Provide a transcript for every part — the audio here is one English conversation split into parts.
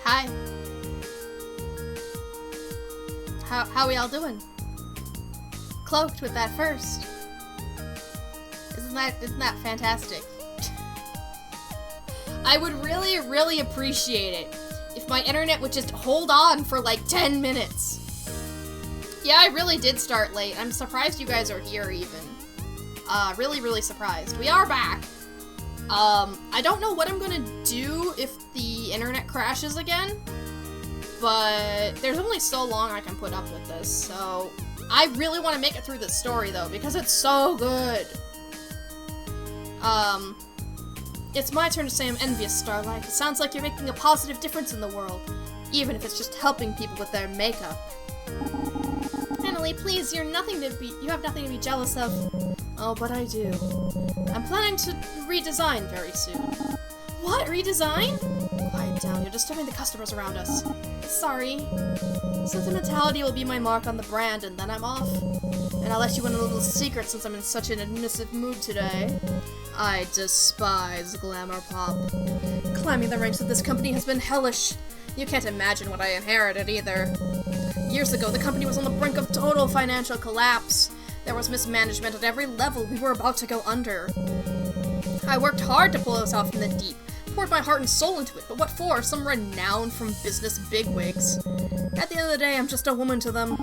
Hi. How we all doing? Cloaked with that first. Isn't that fantastic? I would really, really appreciate it if my internet would just hold on for like 10 minutes. Yeah, I really did start late. I'm surprised you guys are here even. Really, really surprised. We are back. I don't know what I'm gonna do if the internet crashes again, but there's only so long I can put up with this, so I really want to make it through this story though, because it's so good. It's my turn to say I'm envious, Starlight. It sounds like you're making a positive difference in the world, even if it's just helping people with their makeup. Annalie, please, you have nothing to be jealous of. Oh, but I do. I'm planning to redesign very soon. What? Redesign? Quiet down, you're disturbing the customers around us. Sorry. Sentimentality will be my mark on the brand, and then I'm off. And I'll let you in a little secret since I'm in such an admissive mood today. I despise glamour pop. Climbing the ranks of this company has been hellish. You can't imagine what I inherited either. Years ago, the company was on the brink of total financial collapse. There was mismanagement at every level. We were about to go under. I worked hard to pull us off from the deep, poured my heart and soul into it, but what for? Some renown from business bigwigs. At the end of the day, I'm just a woman to them.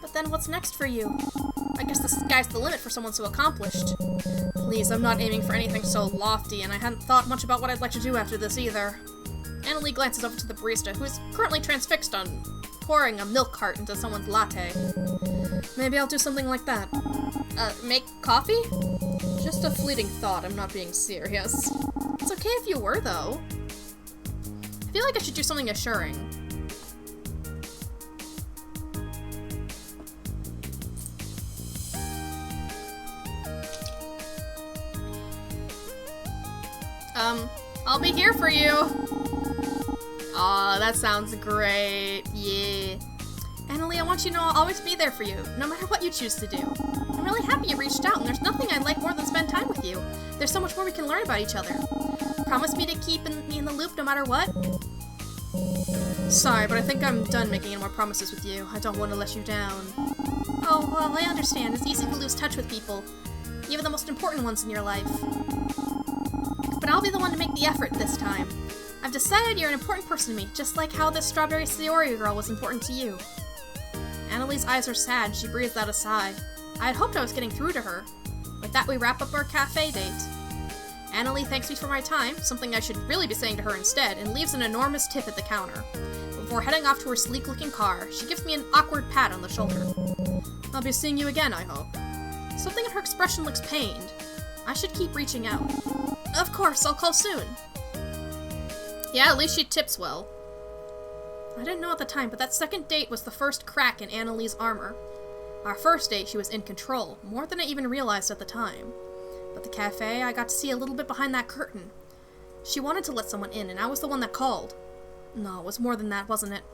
But then what's next for you? I guess the sky's the limit for someone so accomplished. Please, I'm not aiming for anything so lofty, and I hadn't thought much about what I'd like to do after this either. Annalie glances over to the barista, who is currently transfixed on pouring a milk cart into someone's latte. Maybe I'll do something like that. Make coffee? Just a fleeting thought, I'm not being serious. It's okay if you were, though. I feel like I should do something assuring. I'll be here for you. Aw, that sounds great. Yeah. Annalie, I want you to know I'll always be there for you, no matter what you choose to do. I'm really happy you reached out, and there's nothing I'd like more than spend time with you. There's so much more we can learn about each other. Promise me to keep me in the loop no matter what? Sorry, but I think I'm done making any more promises with you. I don't want to let you down. Oh, well, I understand. It's easy to lose touch with people, even the most important ones in your life. But I'll be the one to make the effort this time. I've decided you're an important person to me, just like how this Strawberry Sayori girl was important to you. Annalie's eyes are sad. She breathes out a sigh. I had hoped I was getting through to her. With that, we wrap up our cafe date. Annalie thanks me for my time, something I should really be saying to her instead, and leaves an enormous tip at the counter. Before heading off to her sleek-looking car, she gives me an awkward pat on the shoulder. I'll be seeing you again, I hope. Something in her expression looks pained. I should keep reaching out. Of course, I'll call soon. Yeah, at least she tips well. I didn't know at the time, but that second date was the first crack in Annalie's armor. Our first date, she was in control, more than I even realized at the time. But the cafe, I got to see a little bit behind that curtain. She wanted to let someone in, and I was the one that called. No, it was more than that, wasn't it?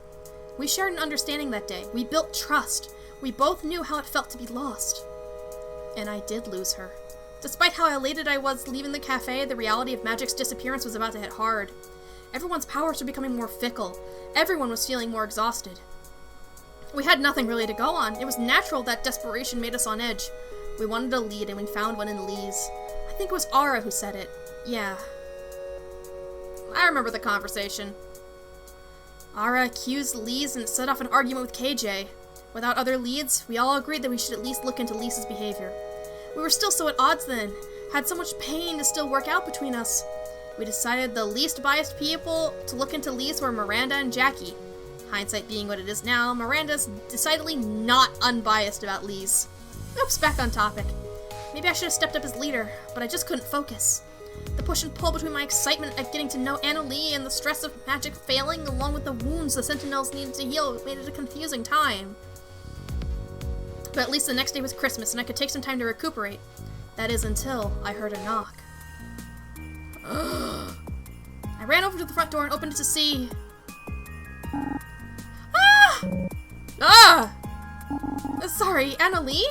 We shared an understanding that day. We built trust. We both knew how it felt to be lost. And I did lose her. Despite how elated I was leaving the cafe, the reality of Magic's disappearance was about to hit hard. Everyone's powers were becoming more fickle. Everyone was feeling more exhausted. We had nothing really to go on. It was natural that desperation made us on edge. We wanted a lead, and we found one in Lise. I think it was Aura who said it. Yeah. I remember the conversation. Aura accused Lise and set off an argument with KJ. Without other leads, we all agreed that we should at least look into Lisa's behavior. We were still so at odds then. Had so much pain to still work out between us. We decided the least biased people to look into Lise were Miranda and Jackie. Hindsight being what it is now, Miranda's decidedly not unbiased about Lise. Oops, back on topic. Maybe I should have stepped up as leader, but I just couldn't focus. The push and pull between my excitement at getting to know Annalie and the stress of Magic failing, along with the wounds the Sentinels needed to heal, made it a confusing time. But at least the next day was Christmas, and I could take some time to recuperate. That is until I heard a knock. I ran over to the front door and opened it to see... Ah! Ah! Sorry, Annalie?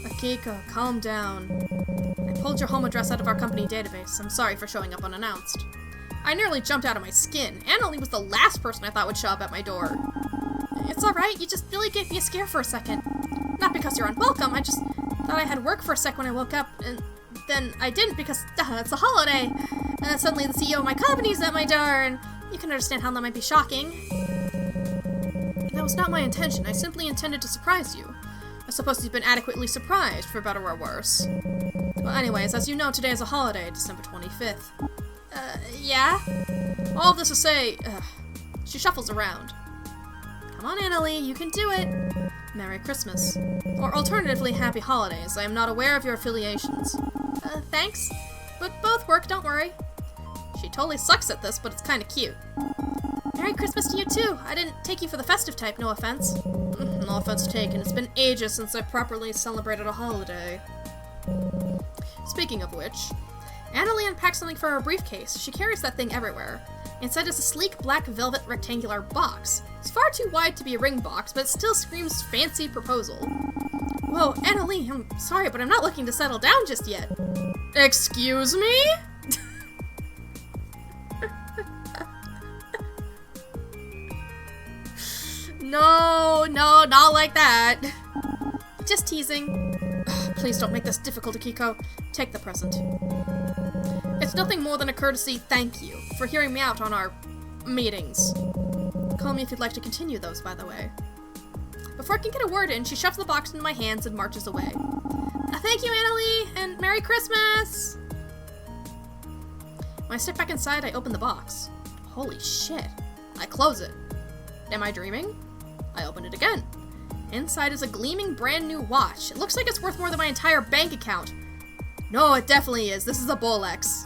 Akiko, calm down. I pulled your home address out of our company database. I'm sorry for showing up unannounced. I nearly jumped out of my skin. Annalie was the last person I thought would show up at my door. It's alright, you just really gave me a scare for a second. Not because you're unwelcome, I just thought I had work for a sec when I woke up, and then I didn't because it's a holiday. And then suddenly the CEO of my company's at my door, and you can understand how that might be shocking. That was not my intention. I simply intended to surprise you. I suppose you've been adequately surprised, for better or worse. Well, anyways, as you know, today is a holiday, December 25th. Yeah? All this to say, she shuffles around. Come on, Annalie, you can do it. Merry Christmas. Or alternatively, Happy Holidays. I am not aware of your affiliations. Thanks. But both work, don't worry. She totally sucks at this, but it's kinda cute. Merry Christmas to you too. I didn't take you for the festive type, no offense. No offense taken. It's been ages since I properly celebrated a holiday. Speaking of which, Annalie unpacks something from her briefcase. She carries that thing everywhere. Inside is a sleek black velvet rectangular box. It's far too wide to be a ring box, but it still screams fancy proposal. Whoa, Annalie, I'm sorry, but I'm not looking to settle down just yet. Excuse me? No, not like that. Just teasing. Please don't make this difficult, Akiko. Take the present. It's nothing more than a courtesy thank you for hearing me out on our meetings. Call me if you'd like to continue those, by the way. Before I can get a word in, she shoves the box into my hands and marches away. Thank you, Annalie, and Merry Christmas! When I step back inside, I open the box. Holy shit. I close it. Am I dreaming? I open it again. Inside is a gleaming brand new watch. It looks like it's worth more than my entire bank account. No, it definitely is. This is a Bolex.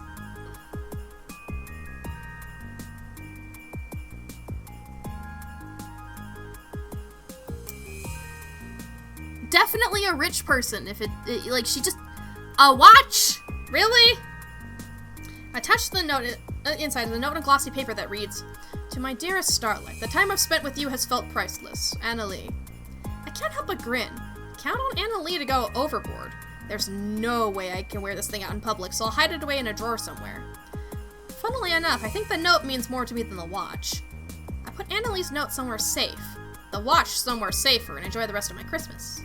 Definitely a rich person if like, she just... A watch? Really? I touch the note inside of the note on glossy paper that reads, To my dearest Starlight, the time I've spent with you has felt priceless. Annalie. I can't help but grin. Count on Annalie to go overboard. There's no way I can wear this thing out in public, so I'll hide it away in a drawer somewhere. Funnily enough, I think the note means more to me than the watch. I put Annalie's note somewhere safe, the watch somewhere safer, and enjoy the rest of my Christmas.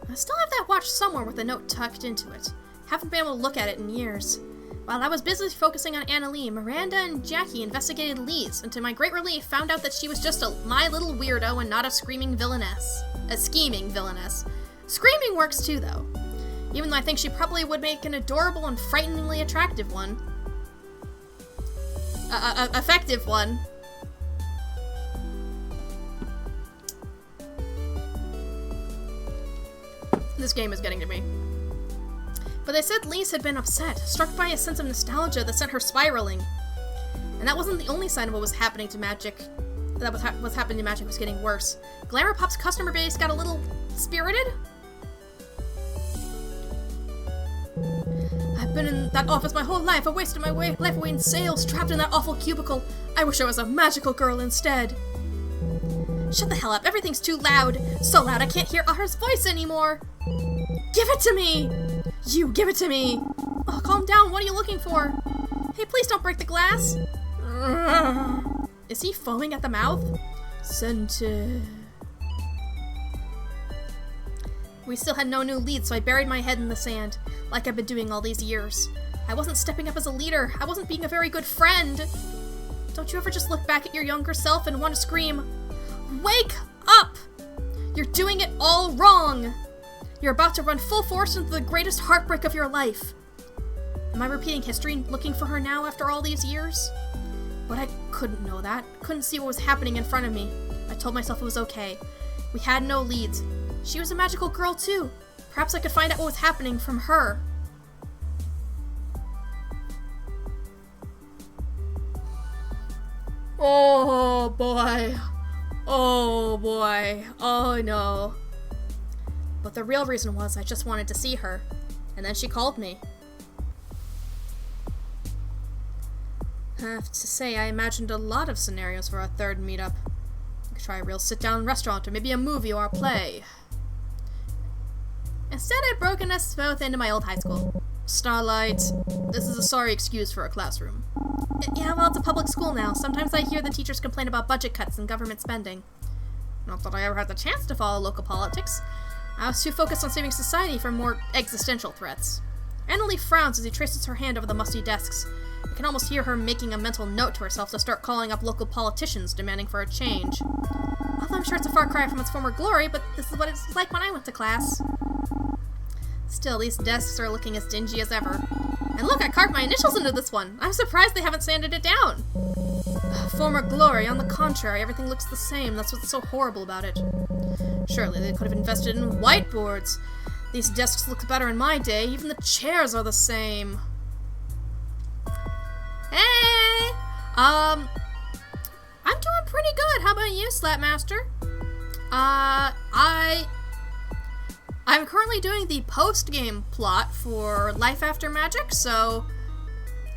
I still have that watch somewhere with the note tucked into it. Haven't been able to look at it in years. While I was busy focusing on Annalie, Miranda and Jackie investigated Lise, and to my great relief, found out that she was just my little weirdo and not a screaming villainess. A scheming villainess. Screaming works too, though. Even though I think she probably would make an adorable and frighteningly attractive one. Effective one. This game is getting to me. But they said Lise had been upset, struck by a sense of nostalgia that sent her spiraling. And that wasn't the only sign of what was happening to Magic. What's happening to Magic was getting worse. Glamour Pop's customer base got a little spirited. I've been in that office my whole life. I wasted my life away in sales, trapped in that awful cubicle. I wish I was a magical girl instead. Shut the hell up. Everything's too loud. So loud I can't hear Ahur's voice anymore. Give it to me! You, give it to me! Oh, calm down. What are you looking for? Hey, please don't break the glass. Is he foaming at the mouth? Scented. We still had no new lead, so I buried my head in the sand, like I've been doing all these years. I wasn't stepping up as a leader. I wasn't being a very good friend. Don't you ever just look back at your younger self and want to scream, Wake up! You're doing it all wrong! You're about to run full force into the greatest heartbreak of your life. Am I repeating history, looking for her now after all these years? But I couldn't know that. Couldn't see what was happening in front of me. I told myself it was okay. We had no leads. She was a magical girl too. Perhaps I could find out what was happening from her. Oh boy. Oh boy. Oh no. But the real reason was I just wanted to see her. And then she called me. I have to say, I imagined a lot of scenarios for our third meetup. We could try a real sit-down restaurant, or maybe a movie or a play. Instead, I've broken us both into my old high school. Starlight, this is a sorry excuse for a classroom. Yeah, well, it's a public school now. Sometimes I hear the teachers complain about budget cuts and government spending. Not that I ever had the chance to follow local politics. I was too focused on saving society from more existential threats. Annalie frowns as he traces her hand over the musty desks. I can almost hear her making a mental note to herself to start calling up local politicians demanding for a change. Although I'm sure it's a far cry from its former glory, but this is what it's like when I went to class. Still, these desks are looking as dingy as ever. And look, I carved my initials into this one. I'm surprised they haven't sanded it down. Former glory, on the contrary, everything looks the same. That's what's so horrible about it. Surely they could have invested in whiteboards. These desks looked better in my day. Even the chairs are the same. Hey! I'm doing pretty good. How about you, Slapmaster? I'm currently doing the post-game plot for Life After Magic, so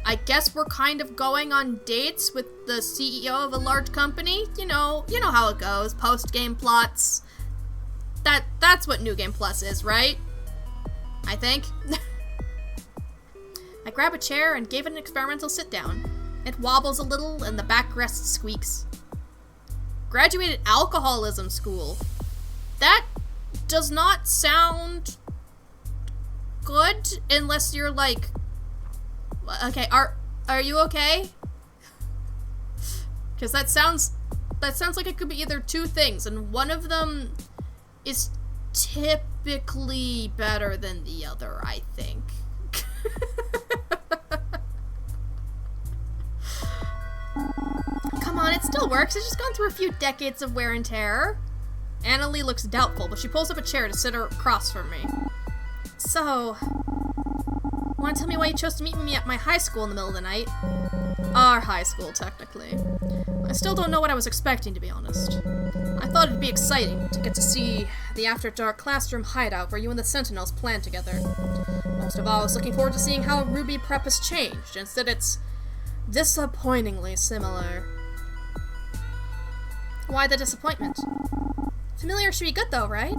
I guess we're kind of going on dates with the CEO of a large company. You know how it goes. Post-game plots. That's what New Game Plus is, right? I think. I grab a chair and gave it an experimental sit-down. It wobbles a little, and the backrest squeaks. Graduated alcoholism school. That does not sound good unless you're like... Okay, are you okay? Because that sounds like it could be either two things, and one of them is typically better than the other, I think. Come on, it still works. It's just gone through a few decades of wear and tear. Annalie looks doubtful, but she pulls up a chair to sit across from me. So, want to tell me why you chose to meet me at my high school in the middle of the night? Our high school, technically. I still don't know what I was expecting, to be honest. I thought it'd be exciting to get to see the after-dark classroom hideout where you and the Sentinels planned together. Most of all, I was looking forward to seeing how Ruby Prep has changed. Instead, it's disappointingly similar. Why the disappointment? Familiar should be good, though, right?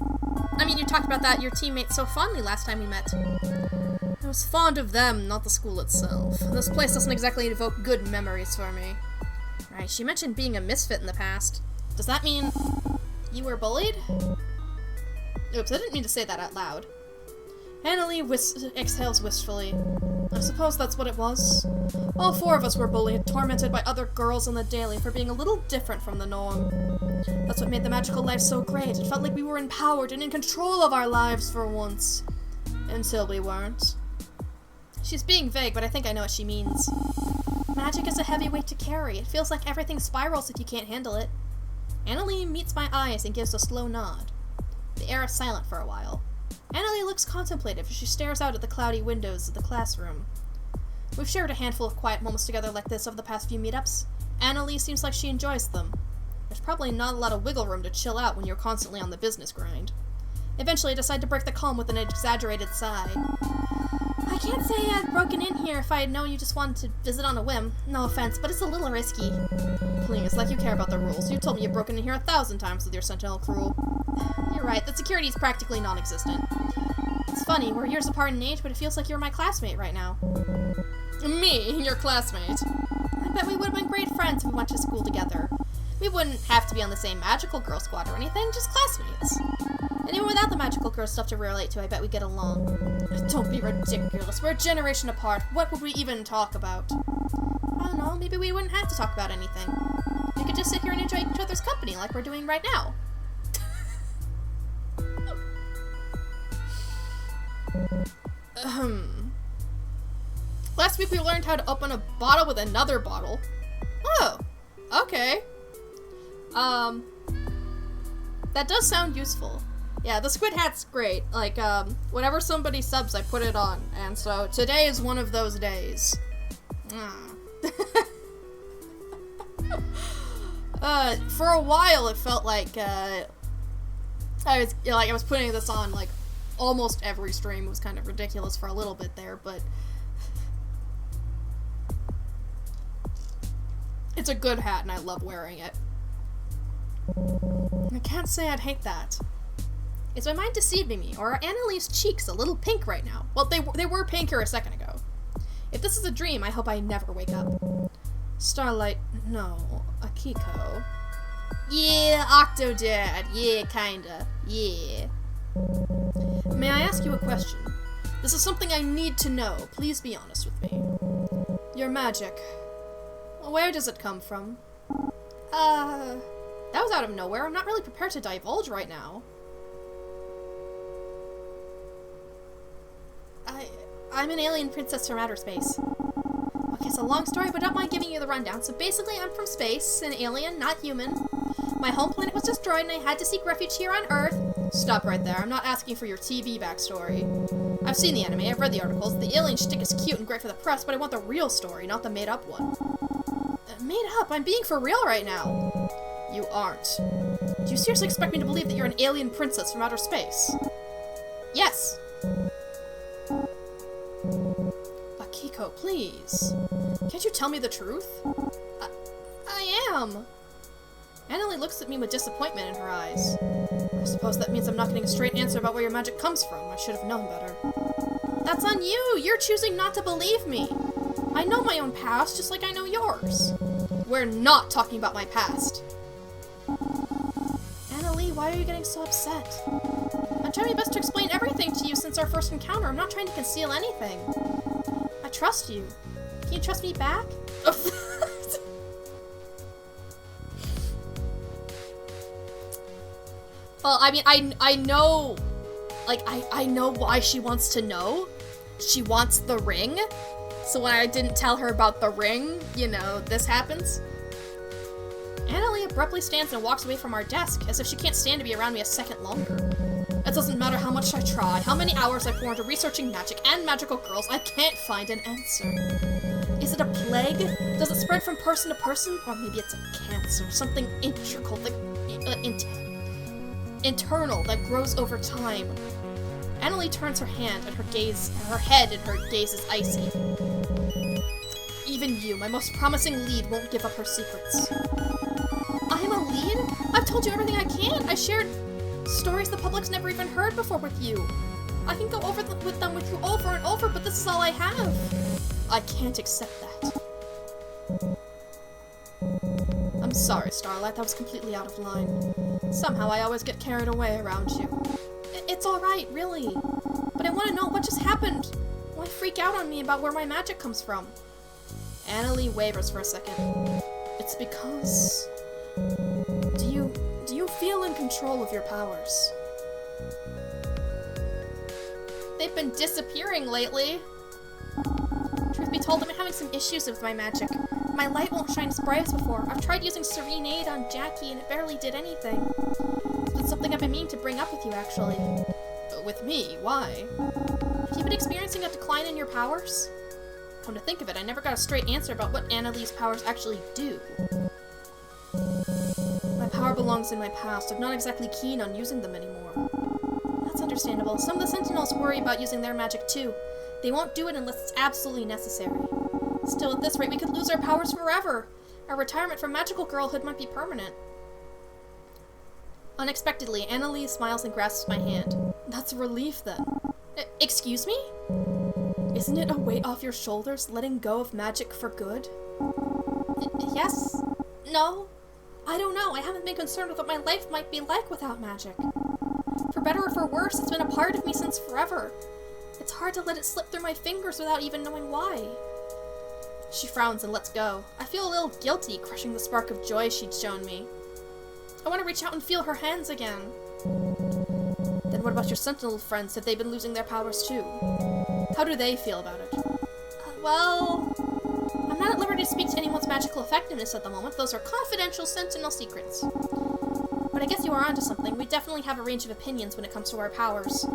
I mean, you talked about that your teammates so fondly last time we met. I was fond of them, not the school itself. This place doesn't exactly evoke good memories for me. Right, she mentioned being a misfit in the past. Does that mean you were bullied? Oops, I didn't mean to say that out loud. Annalie exhales wistfully. I suppose that's what it was. All four of us were bullied, tormented by other girls on the daily for being a little different from the norm. That's what made the magical life so great. It felt like we were empowered and in control of our lives for once. Until we weren't. She's being vague, but I think I know what she means. Magic is a heavy weight to carry. It feels like everything spirals if you can't handle it. Annalie meets my eyes and gives a slow nod. The air is silent for a while. Annalie looks contemplative as she stares out at the cloudy windows of the classroom. We've shared a handful of quiet moments together like this over the past few meetups. Annalie seems like she enjoys them. There's probably not a lot of wiggle room to chill out when you're constantly on the business grind. Eventually, I decide to break the calm with an exaggerated sigh. I can't say I'd broken in here if I had known you just wanted to visit on a whim. No offense, but it's a little risky. Please, like you care about the rules. You told me you've broken in here 1,000 times with your Sentinel crew. You're right, the security is practically non-existent. It's funny, we're years apart in age, but it feels like you're my classmate right now. Me? Your classmate? I bet we would have been great friends if we went to school together. We wouldn't have to be on the same magical girl squad or anything, just classmates. And even without the magical girl stuff to relate to, I bet we get along. Don't be ridiculous. We're a generation apart. What would we even talk about? I don't know, maybe we wouldn't have to talk about anything. We could just sit here and enjoy each other's company like we're doing right now. Last week we learned how to open a bottle with another bottle. Oh, okay. That does sound useful. Yeah, the squid hat's great. Like, whenever somebody subs, I put it on. And so, today is one of those days. For a while, it felt like, I was putting this on, like, almost every stream. It was kind of ridiculous for a little bit there, but it's a good hat, and I love wearing it. I can't say I'd hate that. Is my mind deceiving me, or are Annalee's cheeks a little pink right now? Well, they were pinker a second ago. If this is a dream, I hope I never wake up. Starlight, no. Akiko. Yeah, Octodad. Yeah, kinda. Yeah. May I ask you a question? This is something I need to know. Please be honest with me. Your magic. Where does it come from? That was out of nowhere. I'm not really prepared to divulge right now. I'm an alien princess from outer space. Okay, it's a long story, but don't mind giving you the rundown. So basically, I'm from space, an alien, not human. My home planet was destroyed, and I had to seek refuge here on Earth. Stop right there. I'm not asking for your TV backstory. I've seen the anime, I've read the articles. The alien shtick is cute and great for the press, but I want the real story, not the made-up one. Made up? I'm being for real right now. You aren't. Do you seriously expect me to believe that you're an alien princess from outer space? Yes. Akiko, please. Can't you tell me the truth? I am. Annalie looks at me with disappointment in her eyes. I suppose that means I'm not getting a straight answer about where your magic comes from. I should have known better. That's on you! You're choosing not to believe me! I know my own past, just like I know yours. We're not talking about my past. Annalie, why are you getting so upset? I'm trying my best to explain everything to you since our first encounter. I'm not trying to conceal anything. I trust you. Can you trust me back? Well, I mean, I know, like, I know why she wants to know. She wants the ring. So when I didn't tell her about the ring, you know, this happens. Annalie abruptly stands and walks away from our desk, as if she can't stand to be around me a second longer. It doesn't matter how much I try, how many hours I pour into researching magic and magical girls, I can't find an answer. Is it a plague? Does it spread from person to person? Or maybe it's a cancer, something integral, internal, that grows over time. Annalie turns her hand and her head and her gaze is icy. Even you, my most promising lead, won't give up her secrets. I am a lead? I've told you everything I can. I shared stories the public's never even heard before with you. I can go over with them with you over and over, but this is all I have. I can't accept that. I'm sorry, Starlight, that was completely out of line. Somehow I always get carried away around you. It's alright, really. But I want to know what just happened. Why freak out on me about where my magic comes from? Annalie wavers for a second. It's because... Do you feel in control of your powers? They've been disappearing lately. Truth be told, I'm having some issues with my magic. My light won't shine as bright as before. I've tried using Serene Aid on Jackie and it barely did anything. It's something I've been meaning to bring up with you, actually. With me? Why? Have you been experiencing a decline in your powers? Come to think of it, I never got a straight answer about what Annalie's powers actually do. My power belongs in my past. I'm not exactly keen on using them anymore. That's understandable. Some of the Sentinels worry about using their magic too. They won't do it unless it's absolutely necessary. Still, at this rate, we could lose our powers forever. Our retirement from magical girlhood might be permanent. Unexpectedly, Annalie smiles and grasps my hand. That's a relief, then. Excuse me? Isn't it a weight off your shoulders, letting go of magic for good? Yes? No? I don't know. I haven't been concerned with what my life might be like without magic. For better or for worse, it's been a part of me since forever. It's hard to let it slip through my fingers without even knowing why. She frowns and lets go. I feel a little guilty crushing the spark of joy she'd shown me. I want to reach out and feel her hands again. Then what about your Sentinel friends? Have they been losing their powers too? How do they feel about it? Well... I'm not at liberty to speak to anyone's magical effectiveness at the moment. Those are confidential Sentinel secrets. But I guess you are onto something. We definitely have a range of opinions when it comes to our powers.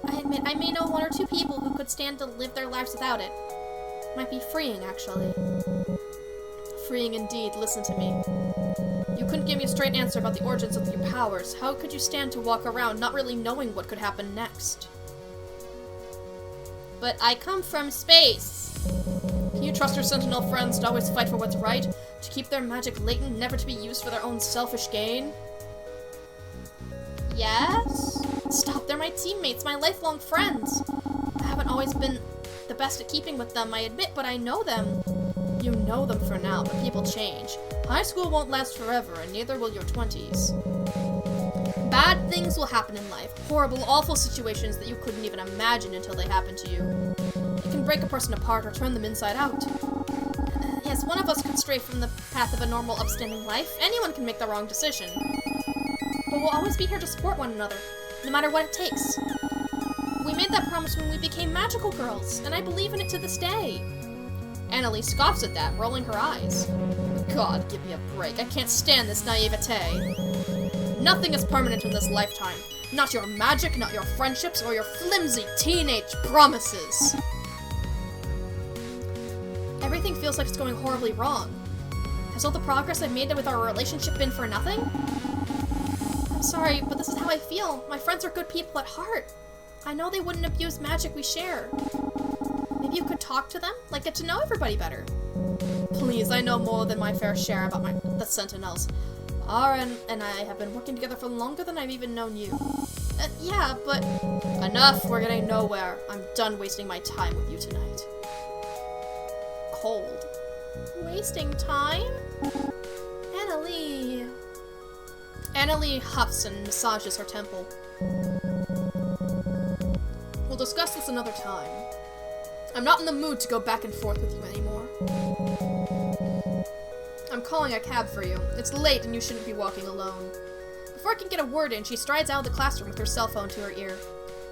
I admit, I may know one or two people who could stand to live their lives without it. Might be freeing, actually. Freeing indeed, listen to me. You couldn't give me a straight answer about the origins of your powers. How could you stand to walk around not really knowing what could happen next? But I come from space! Can you trust your Sentinel friends to always fight for what's right? To keep their magic latent, never to be used for their own selfish gain? Yes? Stop, they're my teammates, my lifelong friends. I haven't always been the best at keeping with them, I admit, but I know them. You know them for now, but people change. High school won't last forever, and neither will your 20s. Bad things will happen in life. Horrible, awful situations that you couldn't even imagine until they happen to you. It can break a person apart or turn them inside out. Yes, one of us could stray from the path of a normal, upstanding life. Anyone can make the wrong decision. But we'll always be here to support one another, no matter what it takes. We made that promise when we became magical girls, and I believe in it to this day. Annalie scoffs at that, rolling her eyes. God, give me a break. I can't stand this naivete. Nothing is permanent in this lifetime. Not your magic, not your friendships, or your flimsy teenage promises. Everything feels like it's going horribly wrong. Has all the progress I've made with our relationship been for nothing? I'm sorry, but this is how I feel. My friends are good people at heart. I know they wouldn't abuse magic we share. Maybe you could talk to them? Like, get to know everybody better. Please, I know more than my fair share about the Sentinels. Aaron and I have been working together for longer than I've even known you. Yeah, but... Enough, we're getting nowhere. I'm done wasting my time with you tonight. Cold. Wasting time? Annalie. Annalie huffs and massages her temple. We'll discuss this another time. I'm not in the mood to go back and forth with you anymore. I'm calling a cab for you. It's late and you shouldn't be walking alone. Before I can get a word in, she strides out of the classroom with her cell phone to her ear.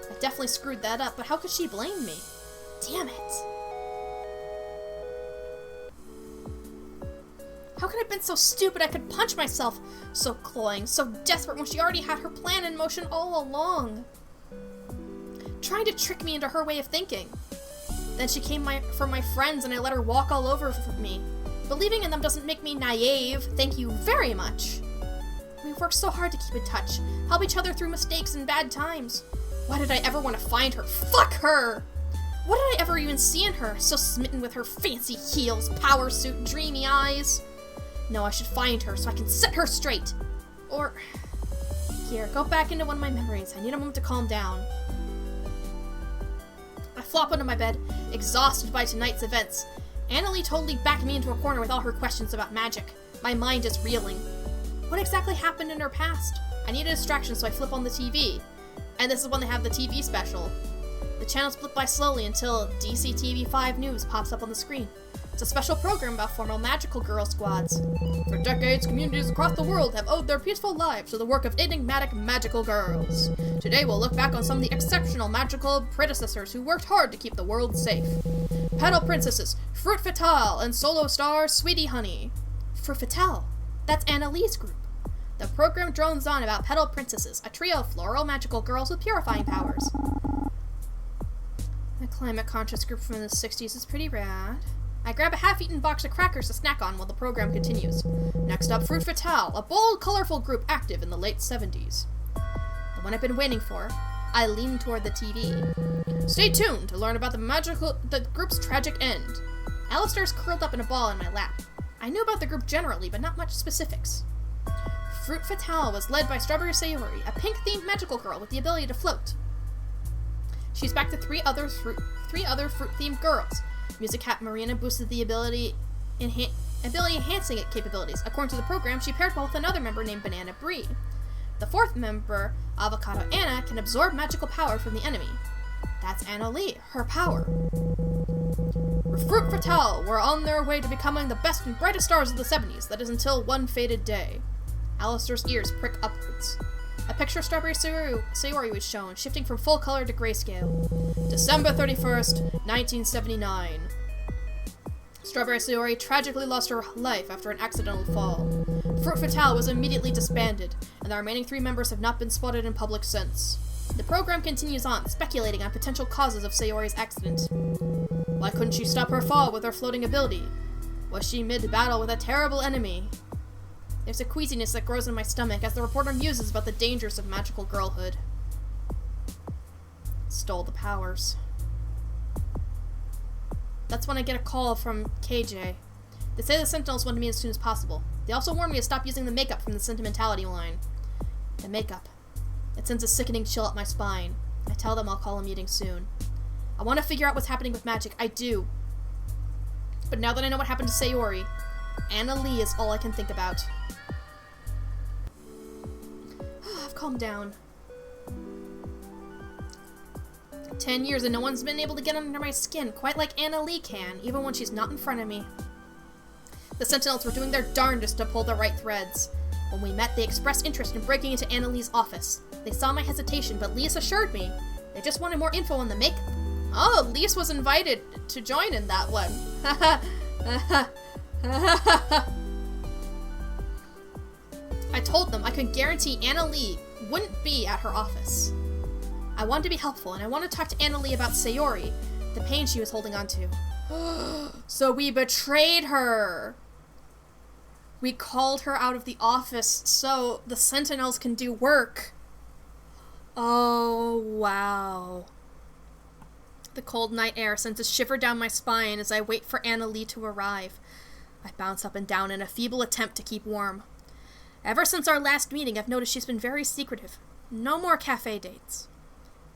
I definitely screwed that up, but how could she blame me? Damn it. How could I have been so stupid I could punch myself? So cloying, so desperate when she already had her plan in motion all along. Trying to trick me into her way of thinking. Then she came for my friends and I let her walk all over me. Believing in them doesn't make me naive. Thank you very much. We've worked so hard to keep in touch, help each other through mistakes and bad times. Why did I ever want to find her? Fuck her! What did I ever even see in her? So smitten with her fancy heels, power suit, dreamy eyes. No, I should find her so I can set her straight. Or... Here, go back into one of my memories. I need a moment to calm down. I flop onto my bed, exhausted by tonight's events. Annalie totally backed me into a corner with all her questions about magic. My mind is reeling. What exactly happened in her past? I need a distraction, so I flip on the TV. And this is when they have the TV special. The channels flip by slowly until DCTV 5 News pops up on the screen. It's a special program about former magical girl squads. For decades, communities across the world have owed their peaceful lives to the work of enigmatic magical girls. Today we'll look back on some of the exceptional magical predecessors who worked hard to keep the world safe. Petal Princesses, Fruit Fatale, and solo star Sweetie Honey. Fruit Fatale? That's Annalie's group. The program drones on about Petal Princesses, a trio of floral magical girls with purifying powers. The climate-conscious group from the 60s is pretty rad. I grab a half-eaten box of crackers to snack on while the program continues. Next up, Fruit Fatale, a bold, colorful group active in the late 70s. The one I've been waiting for. I lean toward the TV. Stay tuned to learn about the group's tragic end. Alistair's curled up in a ball in my lap. I knew about the group generally, but not much specifics. Fruit Fatale was led by Strawberry Sayori, a pink-themed magical girl with the ability to float. She's backed to three other fruit-themed girls. Music Hat Marina boosted the ability-enhancing capabilities. According to the program, she paired well with another member named Banana Brie. The fourth member, Avocado Anna, can absorb magical power from the enemy. That's Annalie, her power. Fruit Fatale were on their way to becoming the best and brightest stars of the 70s, that is until one fated day. Alistair's ears prick upwards. A picture of Strawberry Sayori was shown, shifting from full color to grayscale. December 31st, 1979. Strawberry Sayori tragically lost her life after an accidental fall. Fruit Fatale was immediately disbanded, and the remaining three members have not been spotted in public since. The program continues on, speculating on potential causes of Sayori's accident. Why couldn't she stop her fall with her floating ability? Was she mid-battle with a terrible enemy? There's a queasiness that grows in my stomach as the reporter muses about the dangers of magical girlhood. Stole the powers. That's when I get a call from KJ. They say the Sentinels want me as soon as possible. They also warn me to stop using the makeup from the sentimentality line. The makeup. It sends a sickening chill up my spine. I tell them I'll call a meeting soon. I want to figure out what's happening with magic. I do. But now that I know what happened to Sayori, Anna Lee is all I can think about. I've calmed down. 10 years and no one's been able to get under my skin, quite like Anna Lee can, even when she's not in front of me. The Sentinels were doing their darndest to pull the right threads. When we met, they expressed interest in breaking into Anna Lee's office. They saw my hesitation, but Lise assured me they just wanted more info on the make. Oh, Lise was invited to join in that one. I told them I could guarantee Anna Lee wouldn't be at her office. I wanted to be helpful, and I wanted to talk to Anna Lee about Sayori, the pain she was holding on to. So we betrayed her. We called her out of the office so the Sentinels can do work. Oh, wow. The cold night air sends a shiver down my spine as I wait for Anna Lee to arrive. I bounce up and down in a feeble attempt to keep warm. Ever since our last meeting, I've noticed she's been very secretive. No more cafe dates.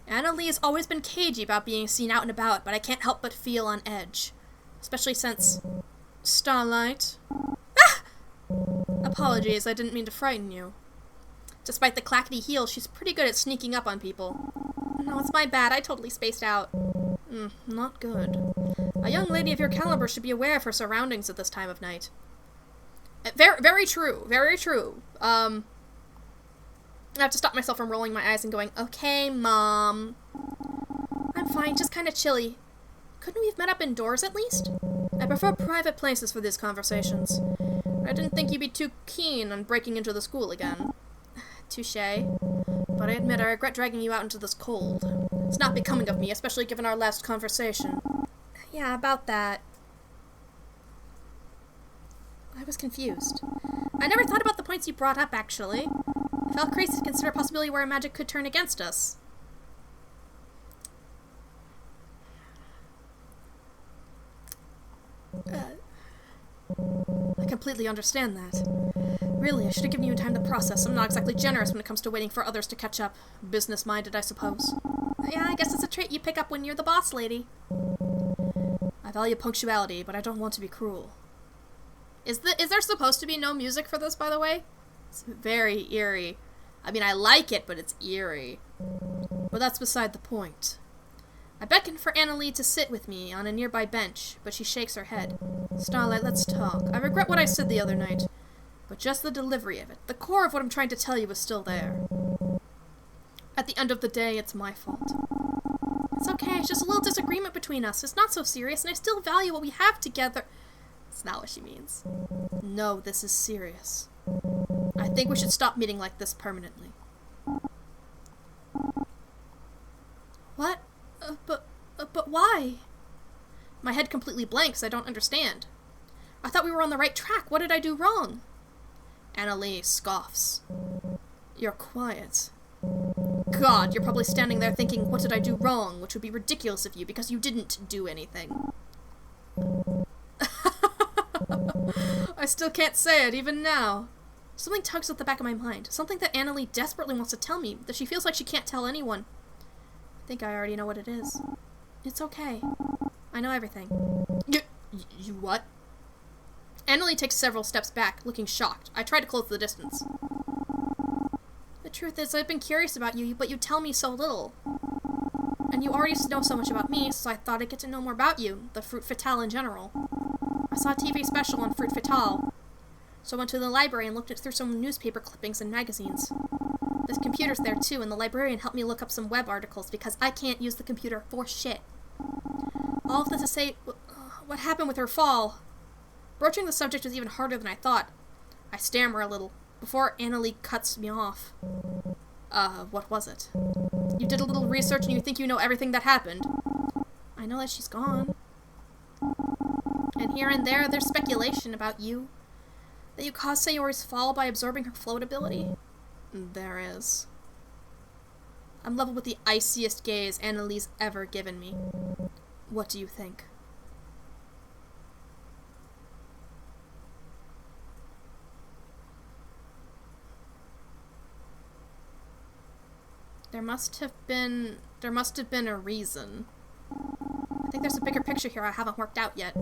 Anna Lee has always been cagey about being seen out and about, but I can't help but feel on edge. Especially since... Starlight? Ah! Apologies, I didn't mean to frighten you. Despite the clackety heels, she's pretty good at sneaking up on people. No, it's my bad. I totally spaced out. Not good. A young lady of your caliber should be aware of her surroundings at this time of night. Very, very true. Very true. I have to stop myself from rolling my eyes and going, okay, Mom. I'm fine, just kind of chilly. Couldn't we have met up indoors at least? I prefer private places for these conversations. I didn't think you'd be too keen on breaking into the school again. Touché. But I admit I regret dragging you out into this cold. It's not becoming of me, especially given our last conversation. Yeah, about that. I was confused. I never thought about the points you brought up, actually. I felt crazy to consider a possibility where magic could turn against us. I completely understand that. Really, I should have given you time to process. I'm not exactly generous when it comes to waiting for others to catch up. Business-minded, I suppose. Yeah, I guess it's a trait you pick up when you're the boss lady. I value punctuality, but I don't want to be cruel. Is there supposed to be no music for this, by the way? It's very eerie. I mean, I like it, but it's eerie. But that's beside the point. I beckon for Anna Lee to sit with me on a nearby bench, but she shakes her head. Starlight, let's talk. I regret what I said the other night, but just the delivery of it. The core of what I'm trying to tell you is still there. At the end of the day, it's my fault. It's okay, it's just a little disagreement between us. It's not so serious, and I still value what we have together. That's not what she means. No, this is serious. I think we should stop meeting like this permanently. What? But why? My head completely blanks. I don't understand. I thought we were on the right track. What did I do wrong? Anna Lee scoffs. You're quiet. God, you're probably standing there thinking, what did I do wrong? Which would be ridiculous of you because you didn't do anything. I still can't say it, even now. Something tugs at the back of my mind. Something that Anna Lee desperately wants to tell me, that she feels like she can't tell anyone. I think I already know what it is. It's okay. I know everything. You what? Anna Lee takes several steps back, looking shocked. I try to close the distance. The truth is, I've been curious about you, but you tell me so little. And you already know so much about me, so I thought I'd get to know more about you, the Fruit Fatale in general. I saw a TV special on Fruit Fatale, so I went to the library and looked through some newspaper clippings and magazines. There's computers there too, and the librarian helped me look up some web articles because I can't use the computer for shit. All of this to say, what happened with her fall? Broaching the subject was even harder than I thought. I stammer a little, before Anna Lee cuts me off. What was it? You did a little research and you think you know everything that happened. I know that she's gone. And here and there, there's speculation about you. That you caused Sayori's fall by absorbing her float ability. There is. I'm level with the iciest gaze Anna Lee's ever given me. What do you think? There must have been a reason. I think there's a bigger picture here I haven't worked out yet.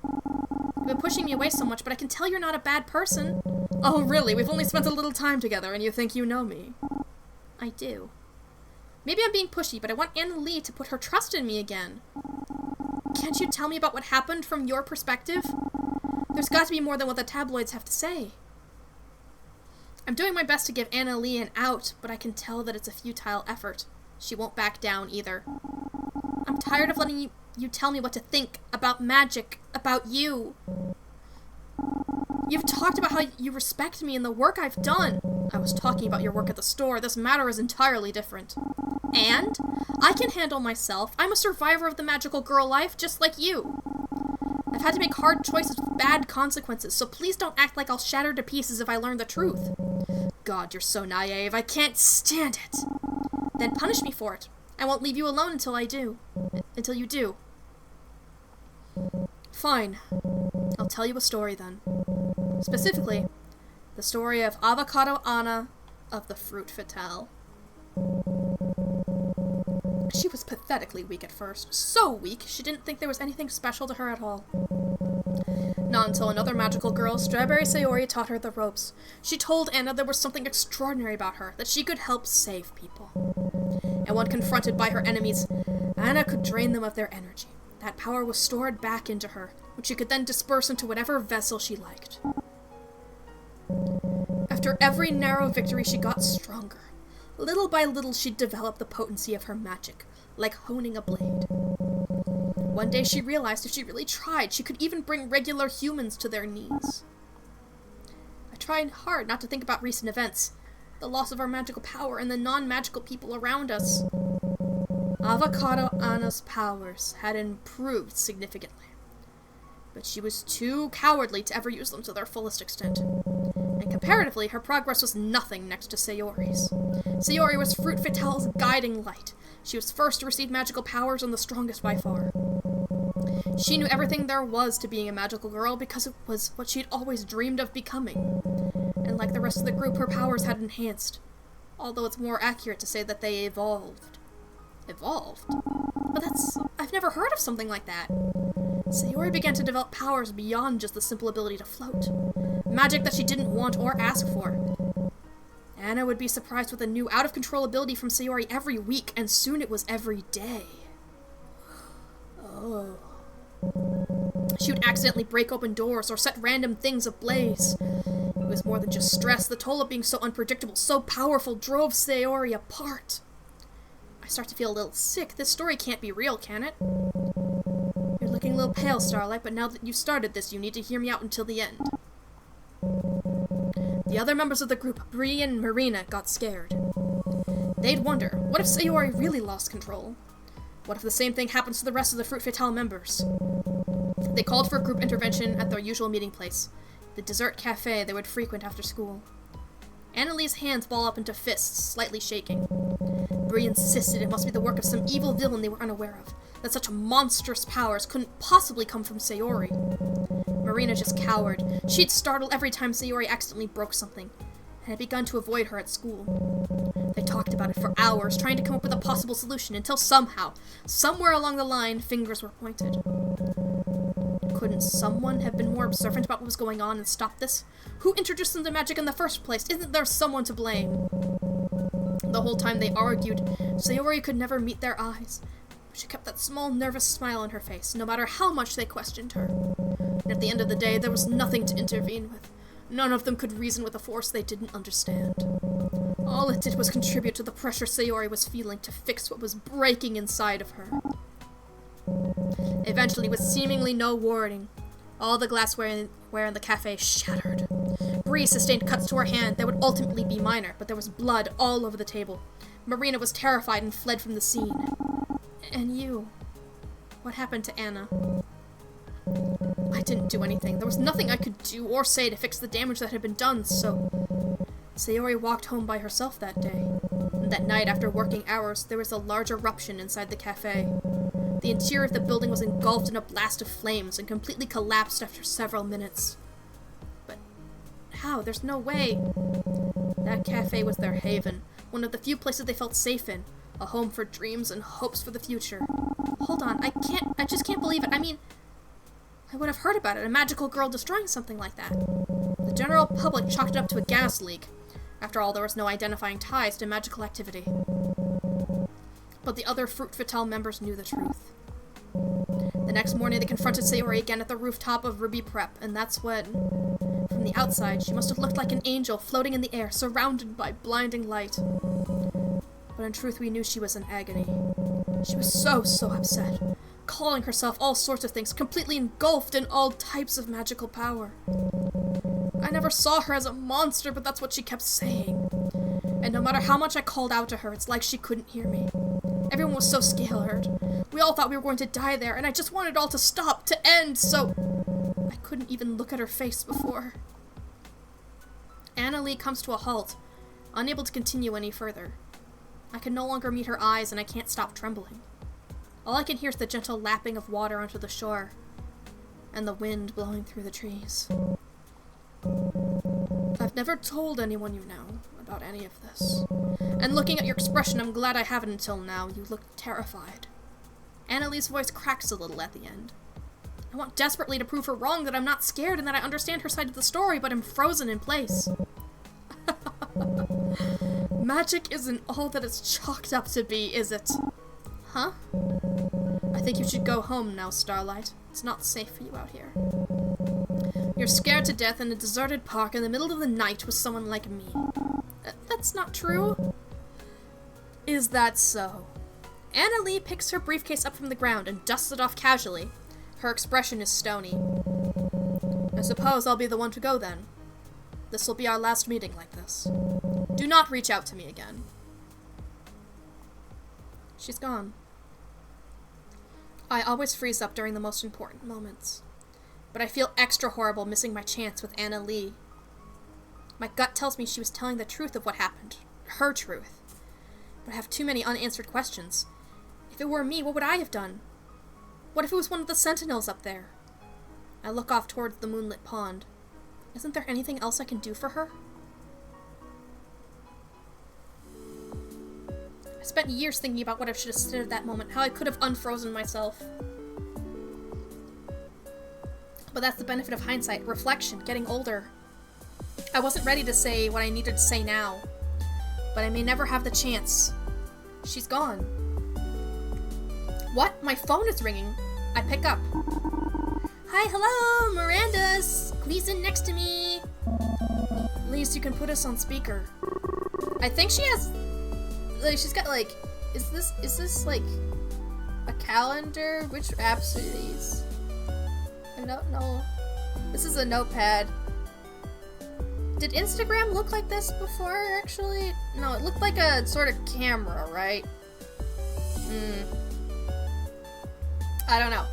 You've been pushing me away so much, but I can tell you're not a bad person. Oh, really? We've only spent a little time together, and you think you know me? I do. Maybe I'm being pushy, but I want Anna Lee to put her trust in me again. Can't you tell me about what happened from your perspective? There's got to be more than what the tabloids have to say. I'm doing my best to give Anna Lee an out, but I can tell that it's a futile effort. She won't back down either. I'm tired of letting you tell me what to think about magic, about you. You've talked about how you respect me and the work I've done. I was talking about your work at the store. This matter is entirely different. And I can handle myself. I'm a survivor of the magical girl life, just like you. I've had to make hard choices with bad consequences, so please don't act like I'll shatter to pieces if I learn the truth. God, you're so naive. I can't stand it. Then punish me for it. I won't leave you alone until I do. Until you do. Fine. I'll tell you a story then. Specifically, the story of Avocado Anna of the Fruit Fatale. She was pathetically weak at first. So weak, she didn't think there was anything special to her at all. Not until another magical girl, Strawberry Sayori, taught her the ropes. She told Anna there was something extraordinary about her, that she could help save people. And when confronted by her enemies, Anna could drain them of their energy. That power was stored back into her, which she could then disperse into whatever vessel she liked. After every narrow victory, she got stronger. Little by little, she'd develop the potency of her magic, like honing a blade. One day she realized if she really tried, she could even bring regular humans to their knees. I tried hard not to think about recent events, the loss of our magical power and the non-magical people around us. Avocado Anna's powers had improved significantly, but she was too cowardly to ever use them to their fullest extent. And comparatively, her progress was nothing next to Sayori's. Sayori was Fruit Fatale's guiding light. She was first to receive magical powers and the strongest by far. She knew everything there was to being a magical girl because it was what she'd always dreamed of becoming. And like the rest of the group, her powers had enhanced. Although it's more accurate to say that they evolved. Evolved? But I've never heard of something like that. Sayori began to develop powers beyond just the simple ability to float. Magic that she didn't want or ask for. Anna would be surprised with a new out-of-control ability from Sayori every week, and soon it was every day. Oh. She would accidentally break open doors or set random things ablaze. It was more than just stress. The toll of being so unpredictable, so powerful, drove Sayori apart. I start to feel a little sick. This story can't be real, can it? You're looking a little pale, Starlight, but now that you've started this, you need to hear me out until the end. The other members of the group, Bree and Marina, got scared. They'd wonder, what if Sayori really lost control? What if the same thing happens to the rest of the Fruit Fatale members? They called for group intervention at their usual meeting place, the dessert cafe they would frequent after school. Anna Lee's hands ball up into fists, slightly shaking. Bree insisted it must be the work of some evil villain they were unaware of, that such monstrous powers couldn't possibly come from Sayori. Marina just cowered. She'd startle every time Sayori accidentally broke something, and had begun to avoid her at school. They talked about it for hours, trying to come up with a possible solution, until somehow, somewhere along the line, fingers were pointed. Couldn't someone have been more observant about what was going on and stopped this? Who introduced them to magic in the first place? Isn't there someone to blame? The whole time they argued, Sayori could never meet their eyes. She kept that small, nervous smile on her face, no matter how much they questioned her. And at the end of the day, there was nothing to intervene with. None of them could reason with a force they didn't understand. All it did was contribute to the pressure Sayori was feeling to fix what was breaking inside of her. Eventually, with seemingly no warning, all the glassware in the cafe shattered. Bree sustained cuts to her hand that would ultimately be minor, but there was blood all over the table. Marina was terrified and fled from the scene. And you? What happened to Anna? I didn't do anything. There was nothing I could do or say to fix the damage that had been done, so... Sayori walked home by herself that day. And that night, after working hours, there was a large eruption inside the cafe. The interior of the building was engulfed in a blast of flames and completely collapsed after several minutes. But how? There's no way. That cafe was their haven, one of the few places they felt safe in, a home for dreams and hopes for the future. Hold on, I just can't believe it. I mean, I would have heard about it, a magical girl destroying something like that. The general public chalked it up to a gas leak. After all, there was no identifying ties to magical activity. But the other Fruit Fatale members knew the truth. The next morning, they confronted Sayori again at the rooftop of Ruby Prep, and that's when, from the outside, she must have looked like an angel floating in the air, surrounded by blinding light. But in truth, we knew she was in agony. She was so upset, calling herself all sorts of things, completely engulfed in all types of magical power. I never saw her as a monster, but that's what she kept saying. And no matter how much I called out to her, it's like she couldn't hear me. Everyone was so scared. We all thought we were going to die there, and I just wanted it all to stop, to end, so I couldn't even look at her face before. Annalie comes to a halt, unable to continue any further. I can no longer meet her eyes, and I can't stop trembling. All I can hear is the gentle lapping of water onto the shore, and the wind blowing through the trees. I've never told anyone you know about any of this. And looking at your expression, I'm glad I haven't until now. You look terrified. Annalie's voice cracks a little at the end. I want desperately to prove her wrong, that I'm not scared and that I understand her side of the story, but I'm frozen in place. Magic isn't all that it's chalked up to be, is it? Huh? I think you should go home now, Starlight. It's not safe for you out here. You're scared to death in a deserted park in the middle of the night with someone like me. That's not true. Is that so? Annalie picks her briefcase up from the ground and dusts it off casually. Her expression is stony. I suppose I'll be the one to go then. This will be our last meeting like this. Do not reach out to me again. She's gone. I always freeze up during the most important moments. But I feel extra horrible missing my chance with Annalie. My gut tells me she was telling the truth of what happened. Her truth. But I have too many unanswered questions. If it were me, what would I have done? What if it was one of the sentinels up there? I look off towards the moonlit pond. Isn't there anything else I can do for her? I spent years thinking about what I should have said at that moment, how I could have unfrozen myself. But that's the benefit of hindsight, reflection, getting older. I wasn't ready to say what I needed to say now, but I may never have the chance. She's gone. What? My phone is ringing. I pick up. Hi, hello, Miranda. Squeeze in next to me. At least you can put us on speaker. I think she has, like, she's got, like, is this, like, a calendar? Which apps are these? I don't know. This is a notepad. Did Instagram look like this before, actually? No, it looked like a sort of camera, right? I don't know.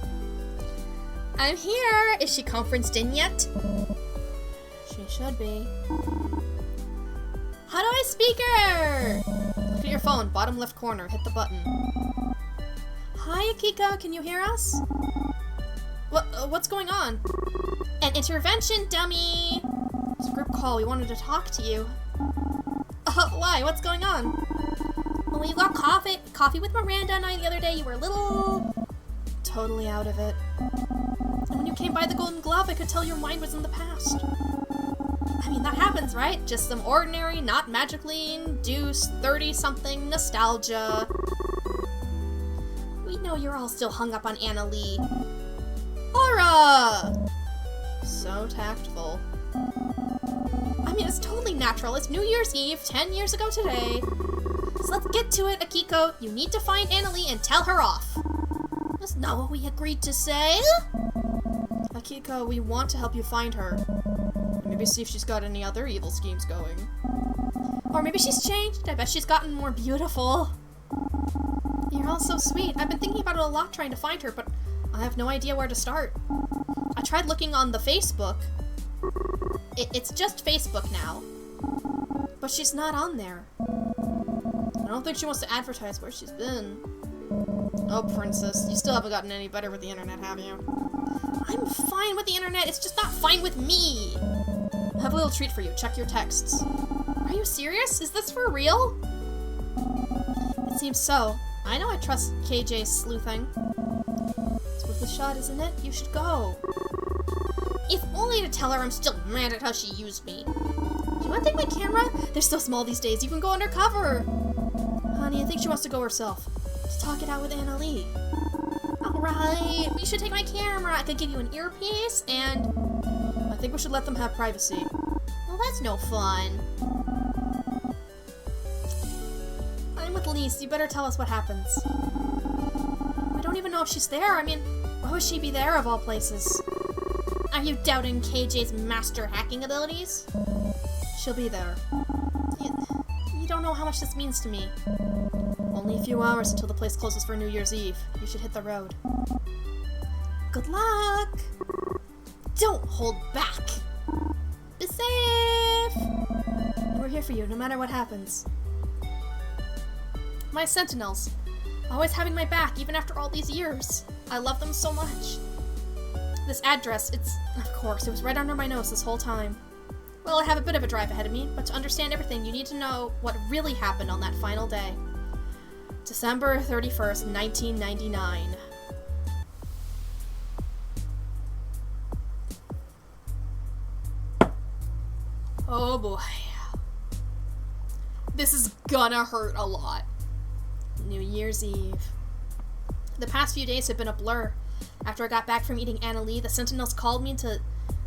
I'm here! Is she conferenced in yet? She should be. How do I speaker? Look at your phone, bottom left corner, hit the button. Hi, Akiko, can you hear us? What's going on? An intervention, dummy! It's a group call, we wanted to talk to you. Why? What's going on? Well, when you got coffee with Miranda and I the other day, you were a little... totally out of it. And when you came by the Golden Glove, I could tell your mind was in the past. I mean, that happens, right? Just some ordinary, not magically induced 30-something nostalgia. We know you're all still hung up on Annalie. Aura! So tactful. I mean, it's totally natural. It's New Year's Eve, 10 years ago today. So let's get to it, Akiko. You need to find Annalie and tell her off. That's not what we agreed to say. Akiko, we want to help you find her. Maybe see if she's got any other evil schemes going. Or maybe she's changed. I bet she's gotten more beautiful. You're all so sweet. I've been thinking about it a lot trying to find her, but I have no idea where to start. I tried looking on the Facebook. It's just Facebook now. But she's not on there. I don't think she wants to advertise where she's been. Oh, princess, you still haven't gotten any better with the internet, have you? I'm fine with the internet, it's just not fine with me! I have a little treat for you. Check your texts. Are you serious? Is this for real? It seems so. I know I trust KJ's sleuthing. It's worth a shot, isn't it? You should go. If only to tell her I'm still mad at how she used me. Do you want to take my camera? They're so small these days, you can go undercover. Honey, I think she wants to go herself. To talk it out with Annalie. Alright, you should take my camera. I could give you an earpiece, and I think we should let them have privacy. Well, that's no fun. I'm with Lise. You better tell us what happens. I don't even know if she's there. I mean, why would she be there of all places? Are you doubting KJ's master hacking abilities? She'll be there. You don't know how much this means to me. Only a few hours until the place closes for New Year's Eve. You should hit the road. Good luck! Don't hold back! Be safe! We're here for you, no matter what happens. My sentinels. Always having my back, even after all these years. I love them so much. This address, of course, it was right under my nose this whole time. Well, I have a bit of a drive ahead of me, but to understand everything, you need to know what really happened on that final day. December 31st, 1999. Oh boy. This is gonna hurt a lot. New Year's Eve. The past few days have been a blur. After I got back from eating Annalie, the Sentinels called me to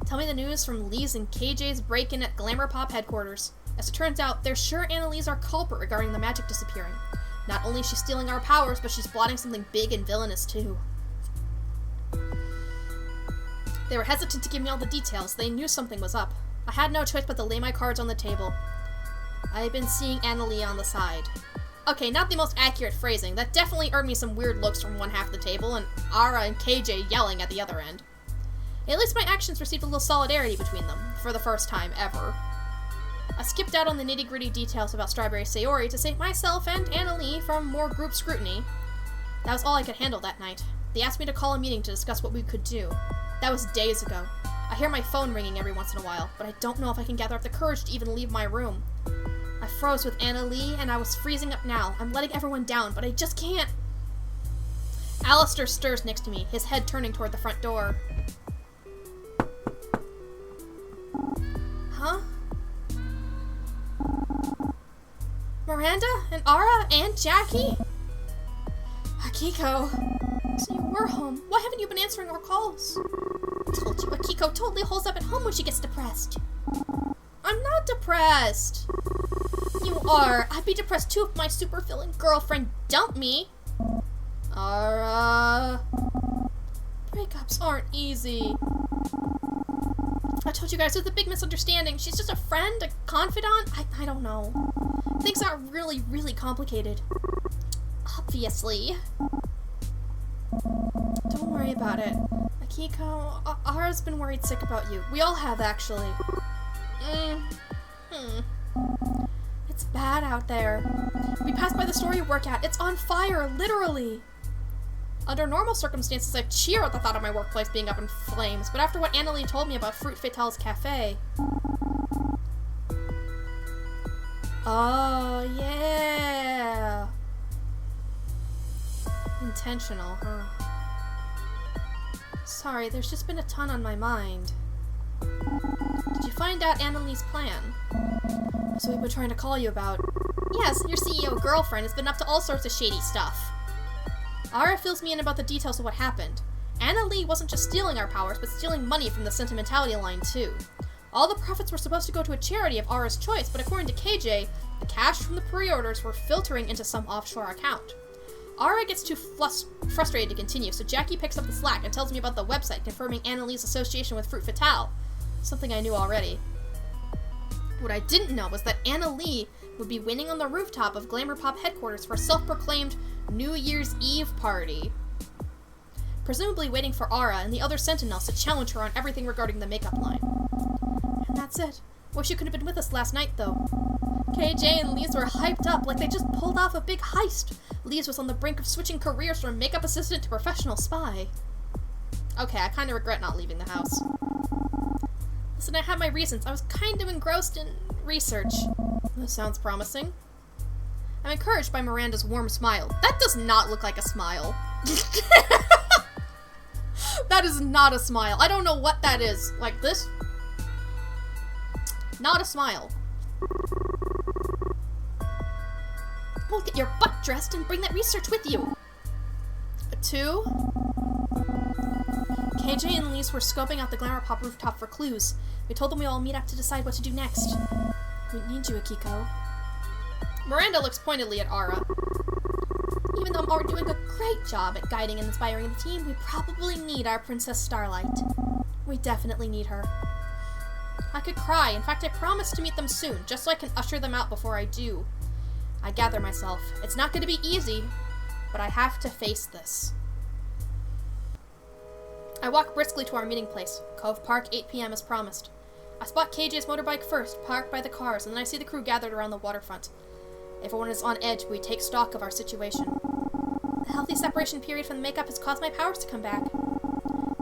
tell me the news from Lise and KJ's break-in at Glamour Pop headquarters. As it turns out, they're sure Annalie's our culprit regarding the magic disappearing. Not only is she stealing our powers, but she's plotting something big and villainous too. They were hesitant to give me all the details. They knew something was up. I had no choice but to lay my cards on the table. I had been seeing Annalie on the side. Okay, not the most accurate phrasing. That definitely earned me some weird looks from one half of the table, and Ara and KJ yelling at the other end. At least my actions received a little solidarity between them, for the first time ever. I skipped out on the nitty-gritty details about Strawberry Sayori to save myself and Annalie from more group scrutiny. That was all I could handle that night. They asked me to call a meeting to discuss what we could do. That was days ago. I hear my phone ringing every once in a while, but I don't know if I can gather up the courage to even leave my room. I froze with Annalie, and I was freezing up now. I'm letting everyone down, but I just can't. Alistair stirs next to me, his head turning toward the front door. Huh? Miranda? And Ara? And Jackie? Akiko. So you were home. Why haven't you been answering our calls? I told you, Akiko totally holds up at home when she gets depressed. I'm not depressed. You are. I'd be depressed too if my super villain girlfriend dumped me. Ara. Breakups aren't easy. I told you guys, there's a big misunderstanding. She's just a friend, a confidant. I don't know. Things are really, really complicated. Obviously. Don't worry about it. Akiko, Ara's been worried sick about you. We all have, actually. It's bad out there. We passed by the story workout. It's on fire, literally. Under normal circumstances, I'd cheer at the thought of my workplace being up in flames, but after what Annalie told me about Fruit Fatale's cafe... Oh, yeah. Intentional, huh? Sorry, there's just been a ton on my mind. Did you find out Annalie's plan? So we've been trying to call you about. Yes, your CEO girlfriend has been up to all sorts of shady stuff. Ara fills me in about the details of what happened. Annalie wasn't just stealing our powers, but stealing money from the Sentimentality line too. All the profits were supposed to go to a charity of Ara's choice, but according to KJ, the cash from the pre-orders were filtering into some offshore account. Ara gets too frustrated to continue, so Jackie picks up the slack and tells me about the website confirming Annalie's association with Fruit Fatale. Something I knew already. What I didn't know was that Annalie would be waiting on the rooftop of Glamour Pop headquarters for a self-proclaimed New Year's Eve party. Presumably waiting for Ara and the other Sentinels to challenge her on everything regarding the makeup line. And that's it. Wish you could have been with us last night, though. KJ and Lise were hyped up like they just pulled off a big heist. Lise was on the brink of switching careers from makeup assistant to professional spy. Okay, I kind of regret not leaving the house. Listen, I had my reasons. I was kind of engrossed in research. This sounds promising. I'm encouraged by Miranda's warm smile. That does not look like a smile. That is not a smile. I don't know what that is. Like this? Not a smile. Well, get your butt dressed and bring that research with you. 2. KJ and Lise were scoping out the Glamour Pop rooftop for clues. We told them we'd all meet up to decide what to do next. We need you, Akiko. Miranda looks pointedly at Ara. Even though we're doing a great job at guiding and inspiring the team, we probably need our Princess Starlight. We definitely need her. I could cry. In fact, I promised to meet them soon, just so I can usher them out before I do. I gather myself. It's not going to be easy, but I have to face this. I walk briskly to our meeting place, Cove Park, 8 p.m. as promised. I spot KJ's motorbike first, parked by the cars, and then I see the crew gathered around the waterfront. Everyone is on edge, but we take stock of our situation. The healthy separation period from the makeup has caused my powers to come back.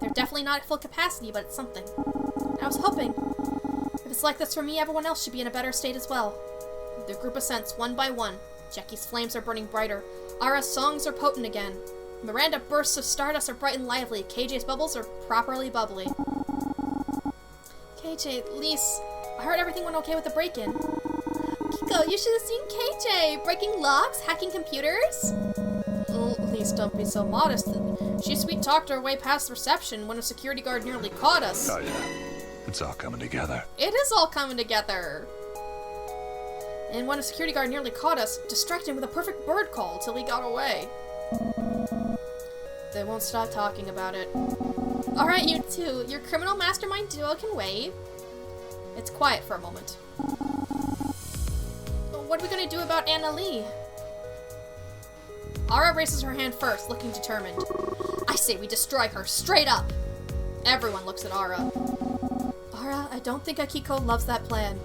They're definitely not at full capacity, but it's something. I was hoping, if it's like this for me, everyone else should be in a better state as well. The group ascends one by one. Jackie's flames are burning brighter. Ara's songs are potent again. Miranda bursts of stardust are bright and lively. KJ's bubbles are properly bubbly. KJ, Lise, I heard everything went okay with the break-in. Kiko, you should have seen KJ! Breaking locks, hacking computers? Lise, don't be so modest. She sweet-talked her way past reception when a security guard nearly caught us. Oh yeah, it's all coming together. It is all coming together. And when a security guard nearly caught us, distracted him with a perfect bird call till he got away. They won't stop talking about it. Alright, you two. Your criminal mastermind duo can wait. It's quiet for a moment. What are we gonna do about Anna Lee? Ara raises her hand first, looking determined. I say we destroy her, straight up! Everyone looks at Ara. Ara, I don't think Akiko loves that plan.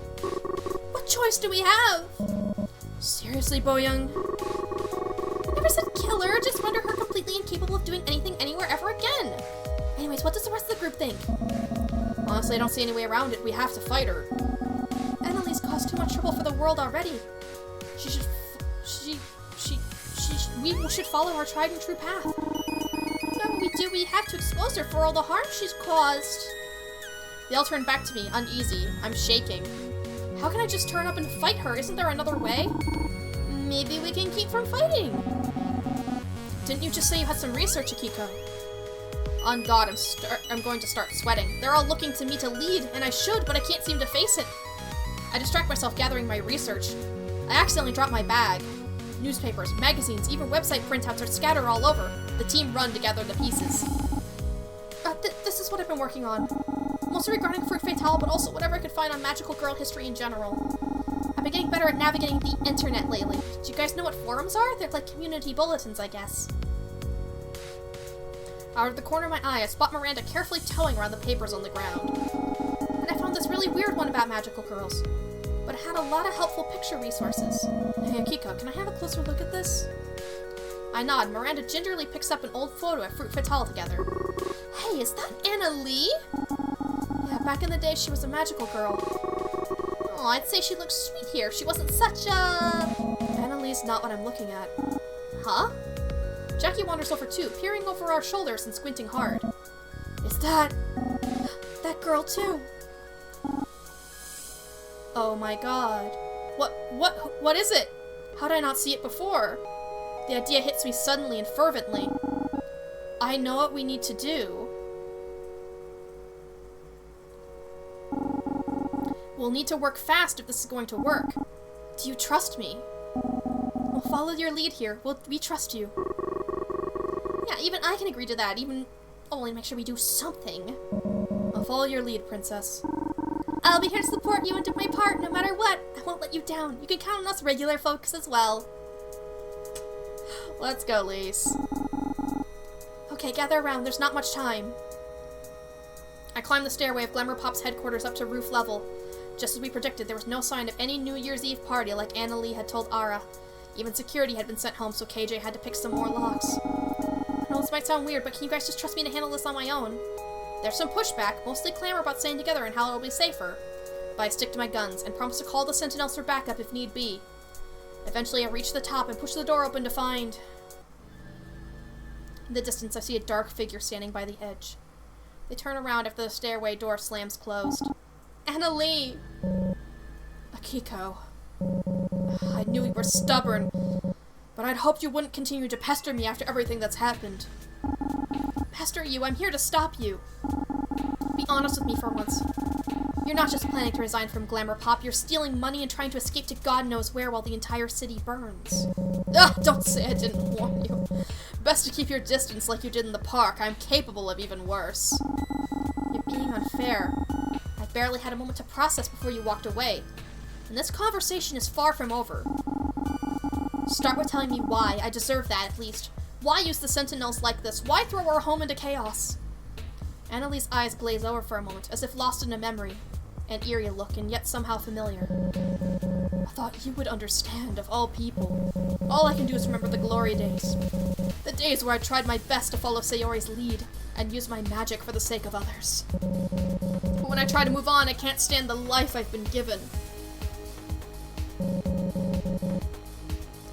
What choice do we have? Seriously, Boyoung? I never said kill her, just render her completely incapable of doing anything anywhere ever again. Anyways, what does the rest of the group think? Honestly, I don't see any way around it. We have to fight her. Annalise caused too much trouble for the world already. We should follow our tried and true path. No, what we do, we have to expose her for all the harm she's caused. They all turn back to me, uneasy. I'm shaking. How can I just turn up and fight her? Isn't there another way? Maybe we can keep from fighting. Didn't you just say you had some research, Akiko? On God, I'm going to start sweating. They're all looking to me to lead, and I should, but I can't seem to face it. I distract myself gathering my research. I accidentally drop my bag. Newspapers, magazines, even website printouts are scattered all over. The team run to gather the pieces. This is what I've been working on. Mostly regarding Fruit Fatale, but also whatever I could find on magical girl history in general. I've been getting better at navigating the internet lately. Do you guys know what forums are? They're like community bulletins, I guess. Out of the corner of my eye, I spot Miranda carefully towing around the papers on the ground. And I found this really weird one about magical girls. But it had a lot of helpful picture resources. Hey, Akiko, can I have a closer look at this? I nod. Miranda gingerly picks up an old photo of Fruit Fatale together. Hey, is that Anna Lee? Yeah, back in the day, she was a magical girl. Oh, I'd say she looked sweet here. She wasn't such a... Anna Lee's not what I'm looking at. Huh? Jackie wanders over too, peering over our shoulders and squinting hard. Is that girl too? Oh my God. What is it? How did I not see it before? The idea hits me suddenly and fervently. I know what we need to do. We'll need to work fast if this is going to work. Do you trust me? We'll follow your lead here. We trust you. Yeah, even I can agree to that, only make sure we do something. I'll follow your lead, Princess. I'll be here to support you and do my part, no matter what. I won't let you down. You can count on us regular folks as well. Let's go, Lise. Okay, gather around. There's not much time. I climb the stairway of Glamour Pop's headquarters up to roof level. Just as we predicted, there was no sign of any New Year's Eve party like Anna Lee had told Ara. Even security had been sent home, so KJ had to pick some more locks. I know this might sound weird, but can you guys just trust me to handle this on my own? There's some pushback, mostly clamor about staying together and how it'll be safer. but I stick to my guns and promise to call the Sentinels for backup if need be. Eventually, I reach the top and push the door open to find... In the distance, I see a dark figure standing by the edge. They turn around after the stairway door slams closed. Annalie! Akiko. I knew you were stubborn, but I'd hoped you wouldn't continue to pester me after everything that's happened. Pester you? I'm here to stop you. Be honest with me for once. You're not just planning to resign from Glamour Pop, you're stealing money and trying to escape to God knows where while the entire city burns. Ugh, don't say I didn't warn you. Best to keep your distance like you did in the park. I'm capable of even worse. You're being unfair. I barely had a moment to process before you walked away. And this conversation is far from over. Start with telling me why. I deserve that, at least. Why use the Sentinels like this? Why throw our home into chaos? Annalie's eyes glaze over for a moment, as if lost in a memory. An eerie look, and yet somehow familiar. I thought you would understand, of all people. All I can do is remember the glory days. The days where I tried my best to follow Sayori's lead, and use my magic for the sake of others. But when I try to move on, I can't stand the life I've been given.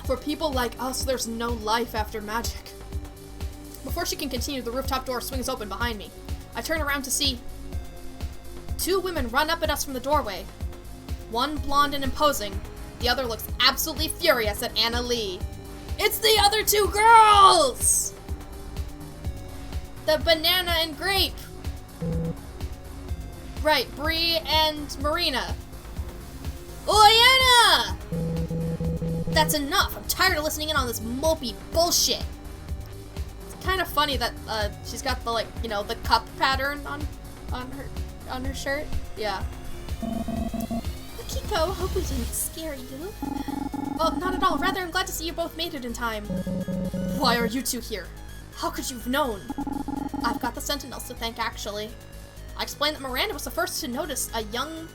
For people like us, there's no life after magic. Before she can continue, the rooftop door swings open behind me. I turn around to see 2 women run up at us from the doorway. One blonde and imposing, the other looks absolutely furious at Annalie. It's the other 2 girls! The banana and grape. Right, Bree and Marina. Oyana! That's enough. I'm tired of listening in on this mopey bullshit. It's kind of funny that she's got the, like, you know, the cup pattern on her shirt. Yeah. Akiko, hope we didn't scare you. Oh, not at all. Rather, I'm glad to see you both made it in time. Why are you 2 here? How could you have known? I've got the Sentinels to thank, actually. I explained that Miranda was the first to notice a young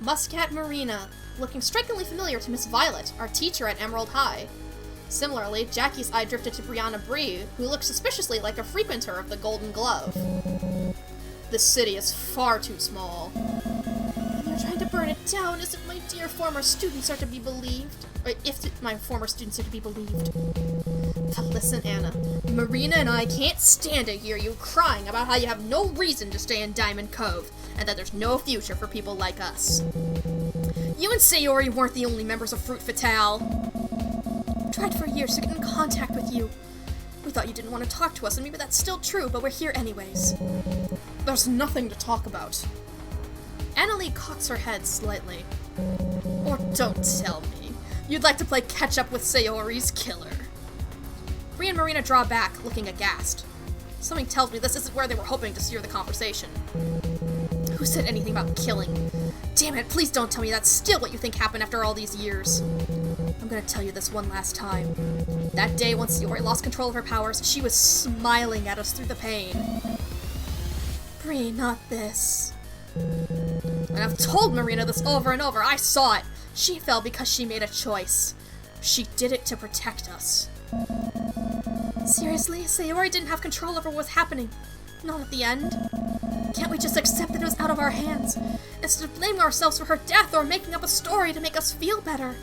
Muscat Marina, looking strikingly familiar to Miss Violet, our teacher at Emerald High. Similarly, Jackie's eye drifted to Brianna Bree, who looked suspiciously like a frequenter of the Golden Glove. This city is far too small. And you're trying to burn it down as if my dear former students are to be believed. Or if my former students are to be believed. But listen, Anna. Marina and I can't stand to hear you crying about how you have no reason to stay in Diamond Cove, and that there's no future for people like us. You and Sayori weren't the only members of Fruit Fatale. We tried for years to get in contact with you. We thought you didn't want to talk to us, and maybe that's still true, but we're here anyways. There's nothing to talk about. Annalie cocks her head slightly. Or don't tell me. You'd like to play catch-up with Sayori's killer. Bree and Marina draw back, looking aghast. Something tells me this isn't where they were hoping to steer the conversation. Who said anything about killing? Damn it, please don't tell me that's still what you think happened after all these years. I'm gonna tell you this one last time. That day when Sayori lost control of her powers, she was smiling at us through the pain. Bree, not this. And I've told Marina this over and over. I saw it. She fell because she made a choice. She did it to protect us. Seriously? Sayori didn't have control over what was happening. Not at the end. Can't we just accept that it was out of our hands, instead of blaming ourselves for her death or making up a story to make us feel better?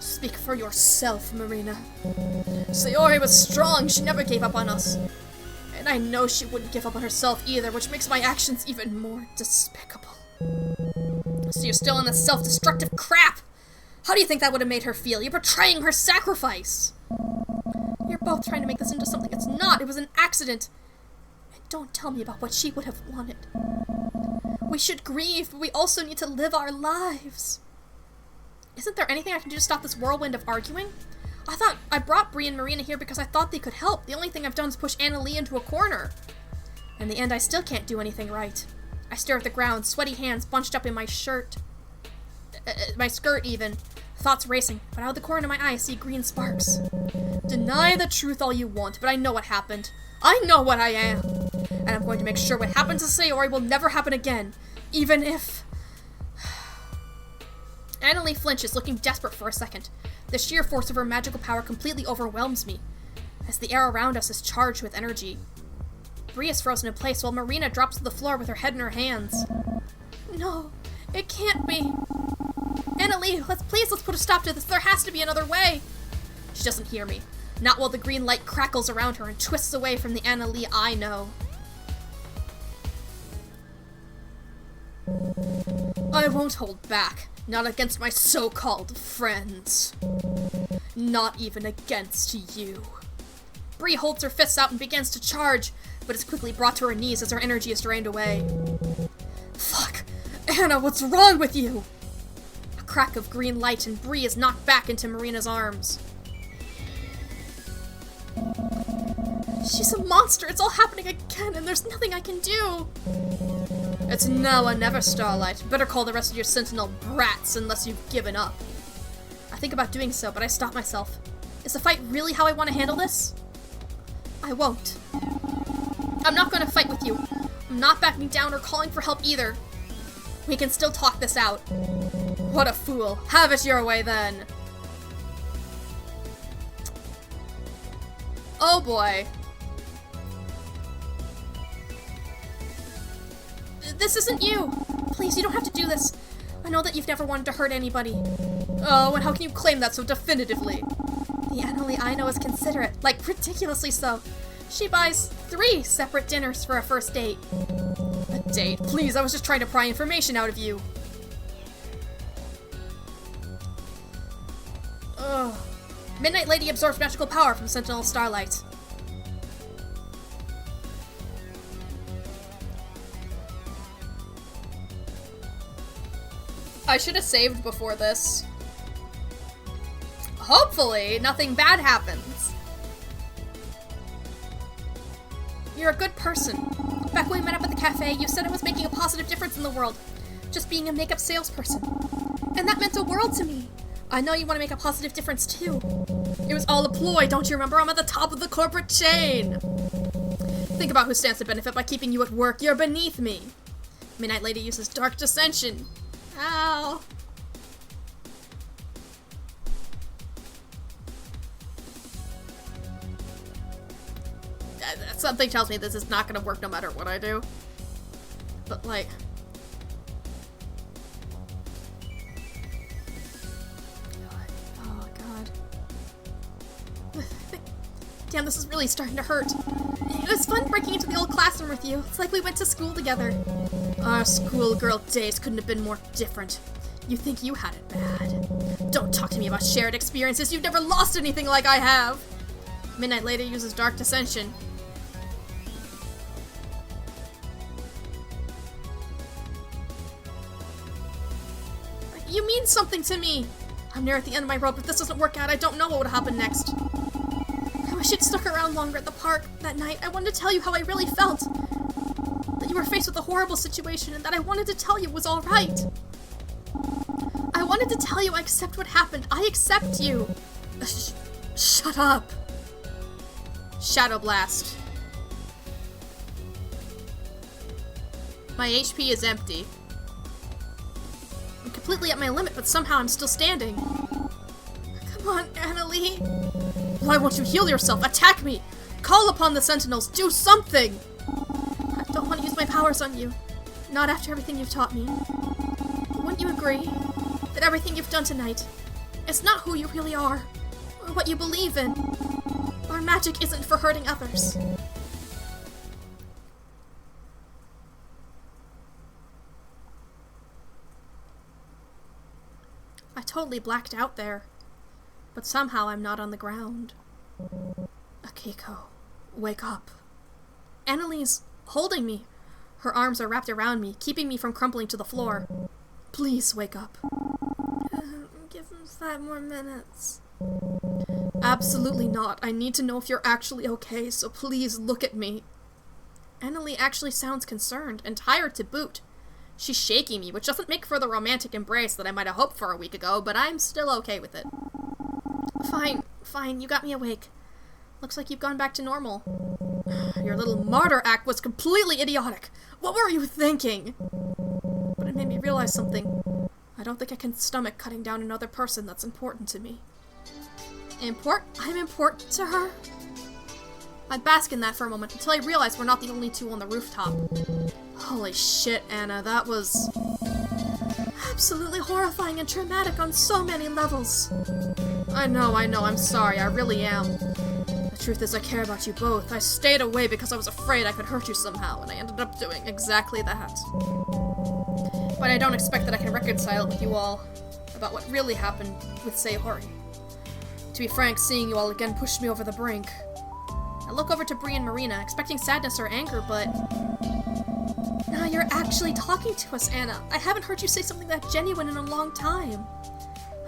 Speak for yourself, Marina. Sayori was strong. She never gave up on us. And I know she wouldn't give up on herself either, which makes my actions even more despicable. So you're still in this self-destructive crap? How do you think that would have made her feel? You're betraying her sacrifice! You're both trying to make this into something it's not. It was an accident. And don't tell me about what she would have wanted. We should grieve, but we also need to live our lives. Isn't there anything I can do to stop this whirlwind of arguing? I thought I brought Bree and Marina here because I thought they could help. The only thing I've done is push Annalie into a corner. In the end, I still can't do anything right. I stare at the ground, sweaty hands bunched up in my shirt. My skirt, even. Thoughts racing, but out of the corner of my eye I see green sparks. Deny the truth all you want, but I know what happened. I know what I am. And I'm going to make sure what happened to Sayori will never happen again. Even if... Annalie flinches, looking desperate for a second. The sheer force of her magical power completely overwhelms me, as the air around us is charged with energy. Bree is frozen in place, while Marina drops to the floor with her head in her hands. No, It can't be. Annalie, let's put a stop to this. There has to be another way. She doesn't hear me. Not while the green light crackles around her and twists away from the Annalie I know. I won't hold back. Not against my so-called friends. Not even against you. Bree holds her fists out and begins to charge, but is quickly brought to her knees as her energy is drained away. Fuck! Anna, what's wrong with you? A crack of green light and Bree is knocked back into Marina's arms. She's a monster! It's all happening again, and there's nothing I can do! It's now or never, Starlight. Better call the rest of your Sentinel brats unless you've given up. I think about doing so, but I stop myself. Is the fight really how I want to handle this? I won't. I'm not going to fight with you. I'm not backing down or calling for help either. We can still talk this out. What a fool. Have it your way then. Oh boy. This isn't you! Please, you don't have to do this. I know that you've never wanted to hurt anybody. Oh, and how can you claim that so definitively? The Annalie I know is considerate, like ridiculously so. She buys 3 separate dinners for a first date. A date? Please, I was just trying to pry information out of you. Ugh. Midnight Lady absorbs magical power from Sentinel Starlight. I should have saved before this. Hopefully, nothing bad happens. You're a good person. Back when we met up at the cafe, you said it was making a positive difference in the world. Just being a makeup salesperson. And that meant a world to me. I know you want to make a positive difference too. It was all a ploy, don't you remember? I'm at the top of the corporate chain. Think about who stands to benefit by keeping you at work. You're beneath me. Midnight Lady uses Dark Dissension. Ow. Something tells me this is not gonna work no matter what I do. But like... Oh god. Damn, this is really starting to hurt. It was fun breaking into the old classroom with you. It's like we went to school together. Our schoolgirl days couldn't have been more different. You think you had it bad. Don't talk to me about shared experiences. You've never lost anything like I have. Midnight Lady uses Dark Dissension. You mean something to me. I'm near at the end of my rope. If this doesn't work out, I don't know what would happen next. I wish you'd stuck around longer at the park that night. I wanted to tell you how I really felt. That you were faced with a horrible situation and that I wanted to tell you it was alright. I wanted to tell you I accept what happened. I accept you. Shut up. Shadow Blast. My HP is empty. I'm completely at my limit, but somehow I'm still standing. Come on, Annalie. Why won't you heal yourself? Attack me! Call upon the Sentinels! Do something! I don't want to use my powers on you. Not after everything you've taught me. But wouldn't you agree that everything you've done tonight is not who you really are, or what you believe in? Our magic isn't for hurting others. I totally blacked out there, but somehow I'm not on the ground. Akiko, wake up. Annalie's holding me. Her arms are wrapped around me, keeping me from crumpling to the floor. Please wake up. Give him 5 more minutes. Absolutely not. I need to know if you're actually okay, so please look at me. Annalie actually sounds concerned, and tired to boot. She's shaking me, which doesn't make for the romantic embrace that I might have hoped for a week ago, but I'm still okay with it. Fine, you got me awake. Looks like you've gone back to normal. Your little martyr act was completely idiotic. What were you thinking? But it made me realize something. I don't think I can stomach cutting down another person that's important to me. I'm important to her? I bask in that for a moment until I realize we're not the only two on the rooftop. Holy shit, Anna, that was... absolutely horrifying and traumatic on so many levels. I know, I'm sorry, I really am. The truth is I care about you both. I stayed away because I was afraid I could hurt you somehow, and I ended up doing exactly that. But I don't expect that I can reconcile with you all about what really happened with Sayori. To be frank, seeing you all again pushed me over the brink. I look over to Bree and Marina, expecting sadness or anger, but... Now you're actually talking to us, Anna. I haven't heard you say something that genuine in a long time.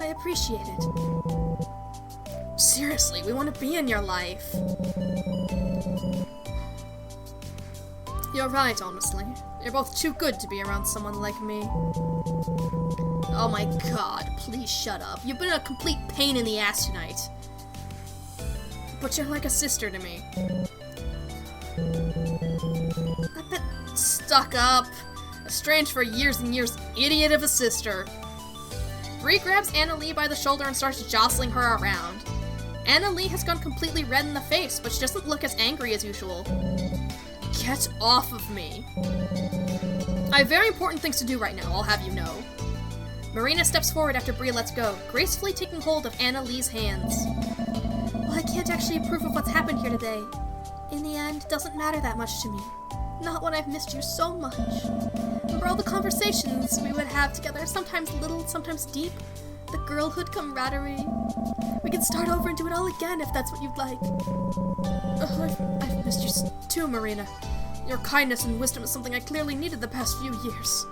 I appreciate it. Seriously, we want to be in your life. You're right, honestly. You're both too good to be around someone like me. Oh my god, please shut up. You've been a complete pain in the ass tonight. But you're like a sister to me. Not that stuck up, estranged for years and years, idiot of a sister. Bree grabs Anna Lee by the shoulder and starts jostling her around. Anna Lee has gone completely red in the face, but she doesn't look as angry as usual. Get off of me. I have very important things to do right now, I'll have you know. Marina steps forward after Bree lets go, gracefully taking hold of Anna Lee's hands. Well, I can't actually approve of what's happened here today. In the end, it doesn't matter that much to me. Not when I've missed you so much. Remember all the conversations we would have together, sometimes little, sometimes deep? The girlhood camaraderie? We can start over and do it all again if that's what you'd like. I've missed you too, Marina. Your kindness and wisdom is something I clearly needed the past few years.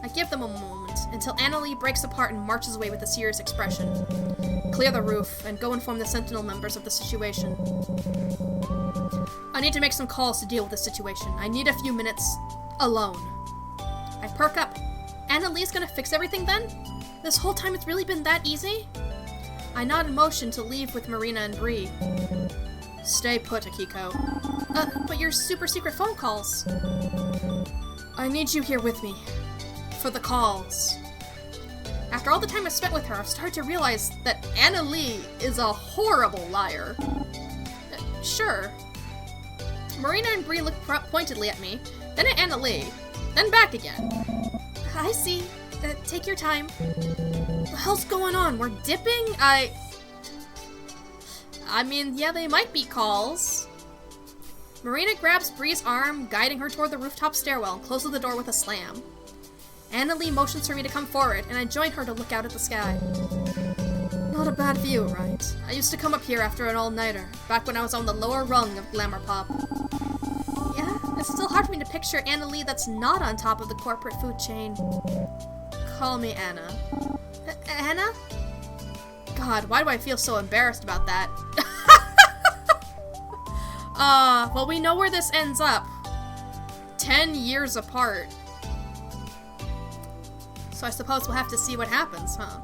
I give them a moment, until Anna Lee breaks apart and marches away with a serious expression. Clear the roof, and go inform the Sentinel members of the situation. I need to make some calls to deal with this situation. I need a few minutes alone. I perk up. Anna Lee's gonna fix everything then? This whole time it's really been that easy? I nod in motion to leave with Marina and Bree. Stay put, Akiko. But your super secret phone calls. I need you here with me. For the calls. After all the time I've spent with her, I've started to realize that Anna Lee is a horrible liar. Sure. Marina and Bree look pointedly at me, then at Anna Lee, then back again. I see. Take your time. What the hell's going on? We're dipping? I mean, yeah, they might be calls. Marina grabs Bree's arm, guiding her toward the rooftop stairwell, and closes the door with a slam. Anna Lee motions for me to come forward, and I join her to look out at the sky. Not a bad view, right? I used to come up here after an all-nighter, back when I was on the lower rung of Glamour Pop. Yeah, it's still hard for me to picture Anna Lee that's not on top of the corporate food chain. Call me Anna. Anna? God, why do I feel so embarrassed about that? Well, we know where this ends up. 10 years apart. So I suppose we'll have to see what happens, huh?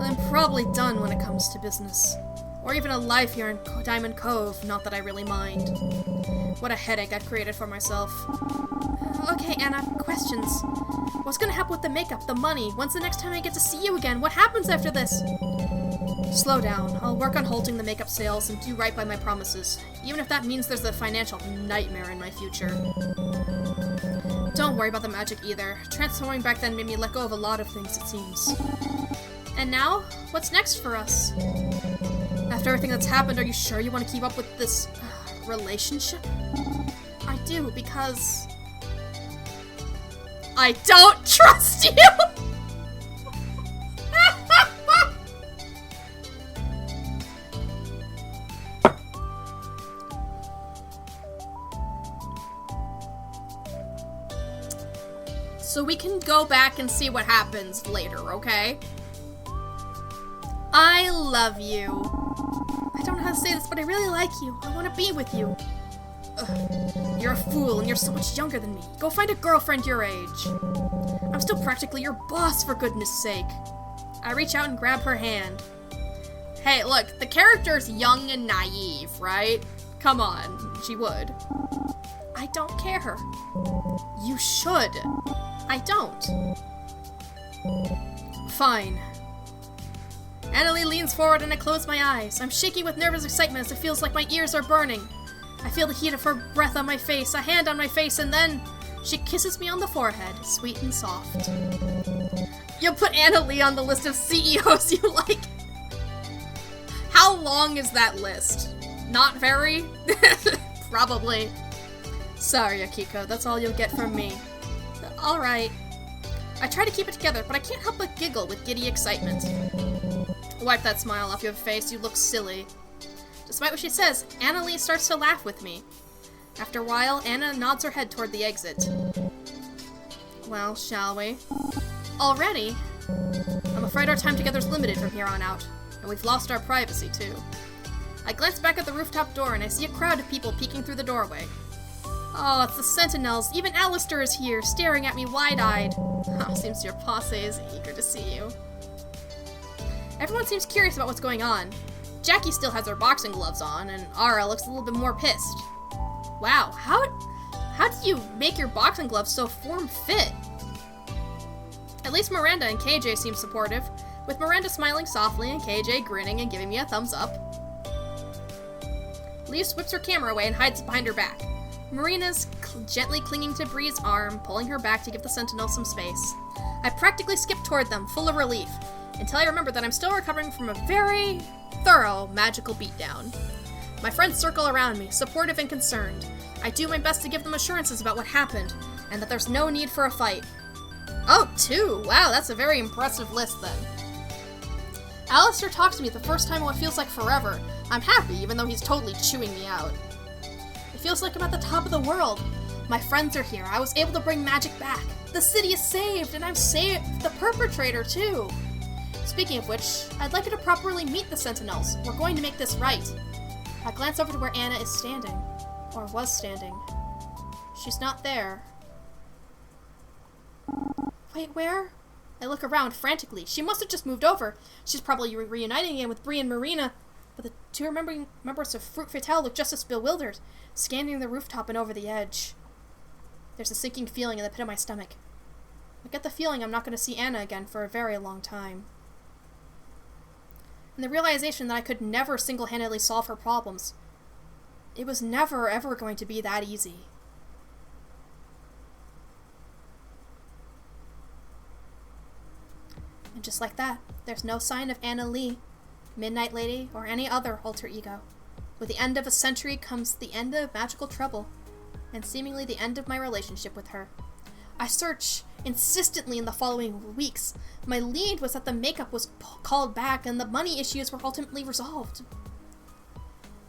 I'm probably done when it comes to business. Or even a life here in Diamond Cove, not that I really mind. What a headache I've created for myself. Okay, Anna, questions. What's gonna happen with the makeup, the money? When's the next time I get to see you again? What happens after this? Slow down. I'll work on halting the makeup sales and do right by my promises, even if that means there's a financial nightmare in my future. Don't worry about the magic either. Transforming back then made me let go of a lot of things, it seems. And now, what's next for us? After everything that's happened, are you sure you want to keep up with this relationship? I do, because I don't trust you! So we can go back and see what happens later, okay? I love you. I don't know how to say this, but I really like you. I want to be with you. Ugh. You're a fool, and you're so much younger than me. Go find a girlfriend your age. I'm still practically your boss, for goodness sake. I reach out and grab her hand. Hey, look, the character's young and naive, right? Come on, she would. I don't care. You should. I don't. Fine. Annalie leans forward and I close my eyes. I'm shaking with nervous excitement as it feels like my ears are burning. I feel the heat of her breath on my face, a hand on my face, and then She kisses me on the forehead, sweet and soft. You'll put Anna Lee on the list of CEOs you like. How long is that list? Not very? Probably. Sorry, Akiko, that's all you'll get from me. Alright. I try to keep it together, but I can't help but giggle with giddy excitement. Wipe that smile off your face, you look silly. Despite what she says, Anna Lee starts to laugh with me. After a while, Anna nods her head toward the exit. Well, shall we? Already? I'm afraid our time together is limited from here on out, and we've lost our privacy, too. I glance back at the rooftop door, and I see a crowd of people peeking through the doorway. Oh, it's the Sentinels. Even Alistair is here, staring at me wide-eyed. Oh, seems your posse is eager to see you. Everyone seems curious about what's going on. Jackie still has her boxing gloves on, and Ara looks a little bit more pissed. Wow, how did you make your boxing gloves so form-fit? At least Miranda and KJ seem supportive, with Miranda smiling softly and KJ grinning and giving me a thumbs up. Leaf whips her camera away and hides it behind her back. Marina's gently clinging to Bree's arm, pulling her back to give the Sentinel some space. I practically skip toward them, full of relief, until I remember that I'm still recovering from a very thorough magical beatdown. My friends circle around me, supportive and concerned. I do my best to give them assurances about what happened, and that there's no need for a fight. Oh, 2! Wow, that's a very impressive list then. Alistair talks to me the first time in what feels like forever. I'm happy, even though he's totally chewing me out. It feels like I'm at the top of the world. My friends are here. I was able to bring magic back. The city is saved, and I've saved the perpetrator, too. Speaking of which, I'd like you to properly meet the Sentinels. We're going to make this right. I glance over to where Anna is standing. Or was standing. She's not there. Wait, where? I look around frantically. She must have just moved over. She's probably reuniting again with Bree and Marina. But the two remembering members of Fruit Fatale look just as bewildered, scanning the rooftop and over the edge. There's a sinking feeling in the pit of my stomach. I get the feeling I'm not going to see Anna again for a very long time. And the realization that I could never single-handedly solve her problems. It was never, ever going to be that easy. And just like that, there's no sign of Anna Lee, Midnight Lady, or any other alter ego. With the end of a century comes the end of magical trouble, and seemingly the end of my relationship with her. I search insistently in the following weeks. My lead was that the makeup was called back and the money issues were ultimately resolved.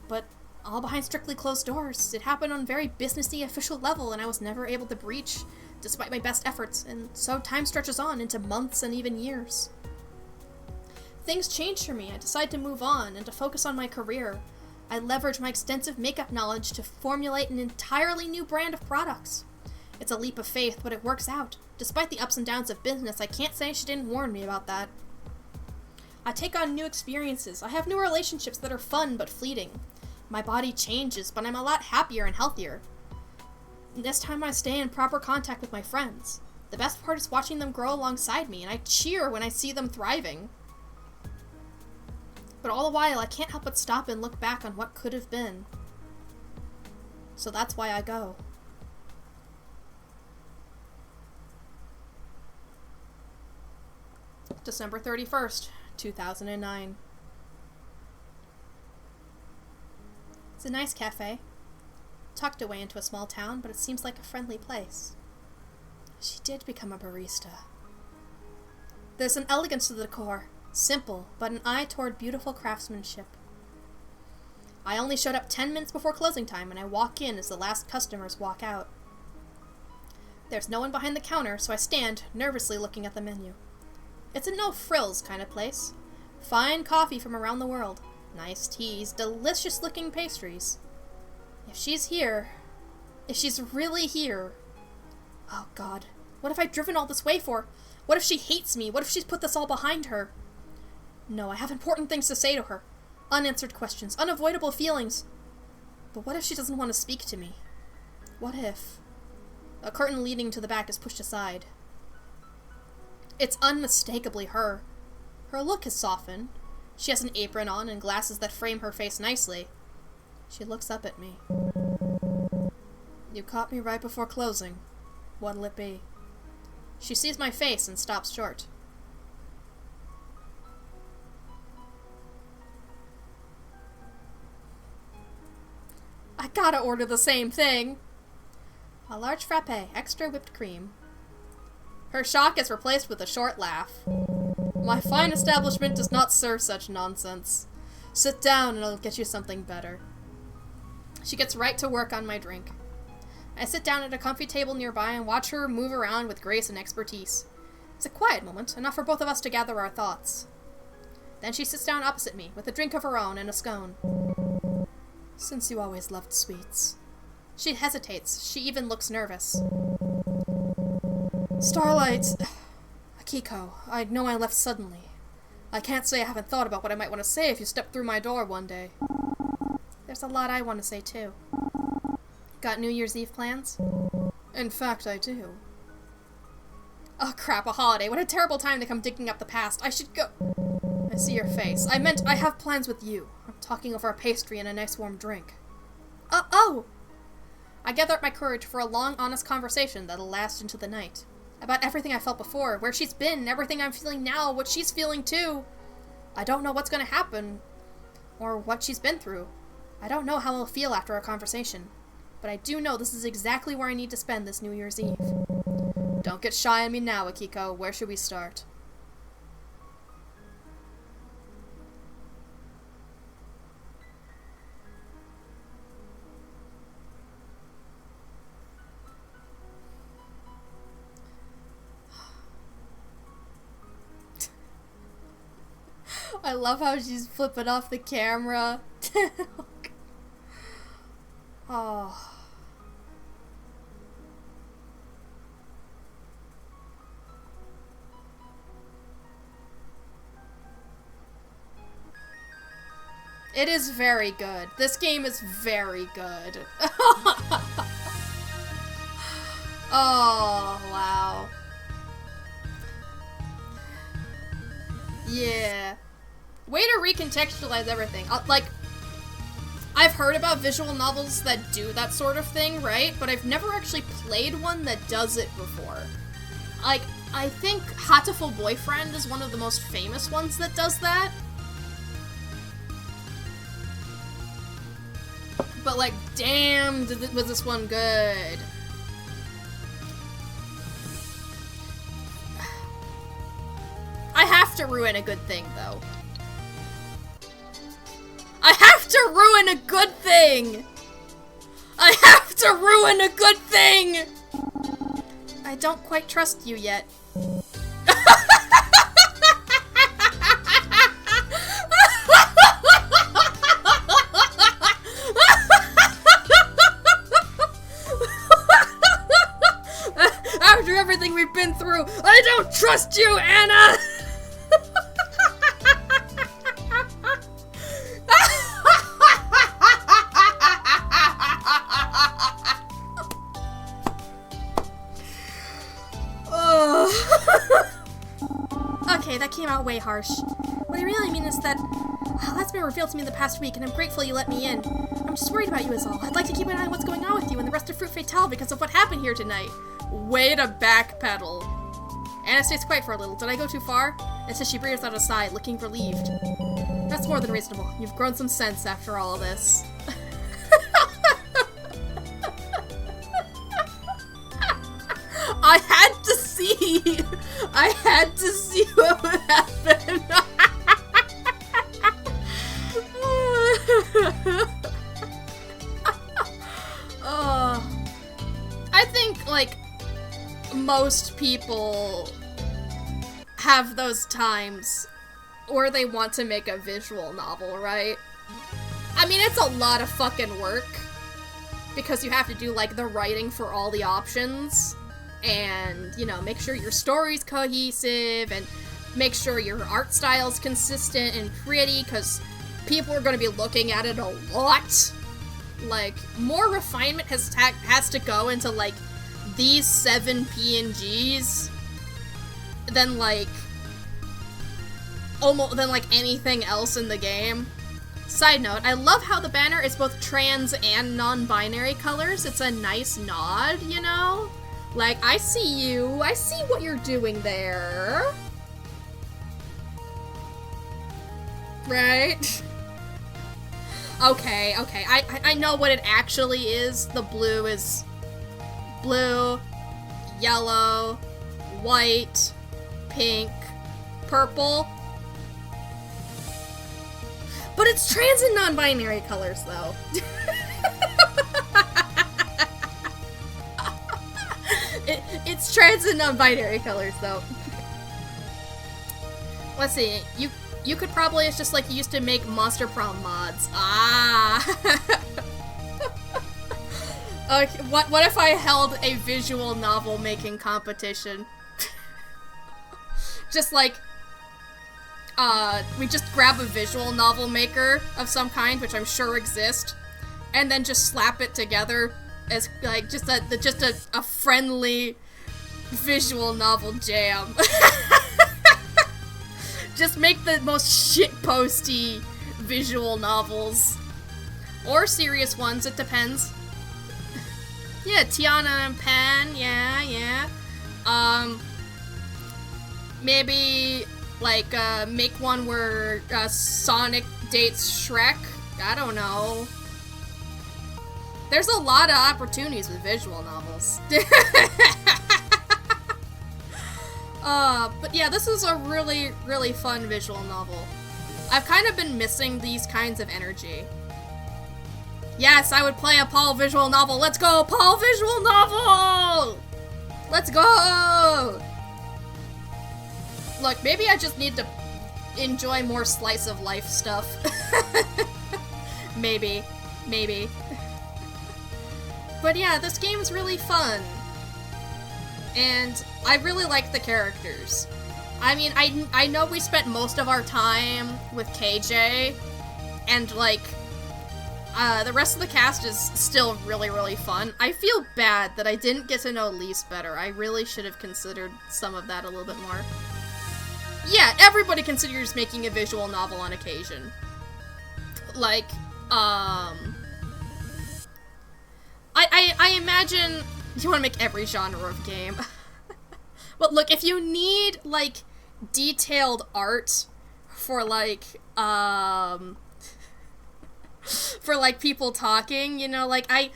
But all behind strictly closed doors. It happened on a very businessy official level, and I was never able to breach, despite my best efforts, and so time stretches on into months and even years. Things changed for me. I decided to move on and to focus on my career. I leverage my extensive makeup knowledge to formulate an entirely new brand of products. It's a leap of faith, but it works out. Despite the ups and downs of business, I can't say she didn't warn me about that. I take on new experiences. I have new relationships that are fun but fleeting. My body changes, but I'm a lot happier and healthier. This time I stay in proper contact with my friends. The best part is watching them grow alongside me, and I cheer when I see them thriving. But all the while, I can't help but stop and look back on what could have been. So that's why I go. December 31st, 2009. It's a nice cafe, tucked away into a small town, but it seems like a friendly place. She did become a barista. There's an elegance to the decor, simple, but an eye toward beautiful craftsmanship. I only showed up 10 minutes before closing time, and I walk in as the last customers walk out. There's no one behind the counter, so I stand, nervously looking at the menu. It's a no-frills kind of place. Fine coffee from around the world. Nice teas, delicious-looking pastries. If she's here, if she's really here... Oh God, what have I driven all this way for? What if she hates me? What if she's put this all behind her? No, I have important things to say to her. Unanswered questions, unavoidable feelings. But what if she doesn't want to speak to me? What if... A curtain leading to the back is pushed aside. It's unmistakably her. Her look has softened. She has an apron on and glasses that frame her face nicely. She looks up at me. You caught me right before closing. What'll it be? She sees my face and stops short. I gotta order the same thing. A large frappe, extra whipped cream. Her shock is replaced with a short laugh. My fine establishment does not serve such nonsense. Sit down and I'll get you something better. She gets right to work on my drink. I sit down at a comfy table nearby and watch her move around with grace and expertise. It's a quiet moment, enough for both of us to gather our thoughts. Then she sits down opposite me, with a drink of her own and a scone. Since you always loved sweets. She hesitates. She even looks nervous. Starlight... Akiko, I know I left suddenly. I can't say I haven't thought about what I might want to say if you stepped through my door one day. There's a lot I want to say, too. Got New Year's Eve plans? In fact, I do. Oh crap, a holiday. What a terrible time to come digging up the past. I should go... I see your face. I meant I have plans with you. I'm talking over a pastry and a nice warm drink. Oh! I gather up my courage for a long, honest conversation that'll last into the night. About everything I felt before, where she's been, everything I'm feeling now, what she's feeling too. I don't know what's gonna happen, or what she's been through. I don't know how I'll feel after our conversation. But I do know this is exactly where I need to spend this New Year's Eve. Don't get shy on me now, Akiko. Where should we start? I love how she's flipping off the camera. Oh. It is very good. This game is very good. Oh, wow. Yeah. Way to recontextualize everything. I've heard about visual novels that do that sort of thing, right? But I've never actually played one that does it before. Like, I think Hatoful Boyfriend is one of the most famous ones that does that. But, like, damn, was this one good. I have to ruin a good thing, though. I have to ruin a good thing! I have to ruin a good thing! I don't quite trust you yet. After everything we've been through, I don't trust you, Anna! Okay, that came out way harsh. What I really mean is that that's been revealed to me in the past week, and I'm grateful you let me in. I'm just worried about you is all. I'd like to keep an eye on what's going on with you and the rest of Fruit Fatale because of what happened here tonight. Way to backpedal. Anna stays quiet for a little. Did I go too far? And says she breathes out a sigh, looking relieved. That's more than reasonable. You've grown some sense after all of this. I had to see what would happen. I think, like, most people have those times where they want to make a visual novel, right? I mean, it's a lot of fucking work because you have to do, like, the writing for all the options. And, you know, make sure your story's cohesive and make sure your art style's consistent and pretty, because people are going to be looking at it a lot. Like, more refinement has to go into, like, these 7 PNGs than, like, anything else in the game. Side note, I love how the banner is both trans and non-binary colors. It's a nice nod, you know? Like, I see you. I see what you're doing there. Right? Okay. I know what it actually is. The blue is blue, yellow, white, pink, purple. But it's trans and non-binary colors, though. It's trans and non-binary colors, though. Let's see. You could probably, it's just like you used to make Monster Prom mods. Ah. Okay, what if I held a visual novel making competition? Just like, we just grab a visual novel maker of some kind, which I'm sure exists, and then just slap it together as like just a friendly visual novel jam. Just make the most shitposty visual novels. Or serious ones, it depends. Yeah, Tiana and Pen, yeah. Maybe, like, make one where, Sonic dates Shrek? I don't know. There's a lot of opportunities with visual novels. But yeah, this is a really, really fun visual novel. I've kind of been missing these kinds of energy. Yes, I would play a Paul visual novel. Let's go, Paul visual novel! Let's go! Look, maybe I just need to enjoy more slice of life stuff. Maybe. But yeah, this game's really fun. And I really like the characters. I mean, I know we spent most of our time with KJ, and like, the rest of the cast is still really, really fun. I feel bad that I didn't get to know Lise better. I really should have considered some of that a little bit more. Yeah, everybody considers making a visual novel on occasion. Like, I imagine you want to make every genre of game. But look, if you need, like, detailed art for, like, for, like, people talking, you know, like, I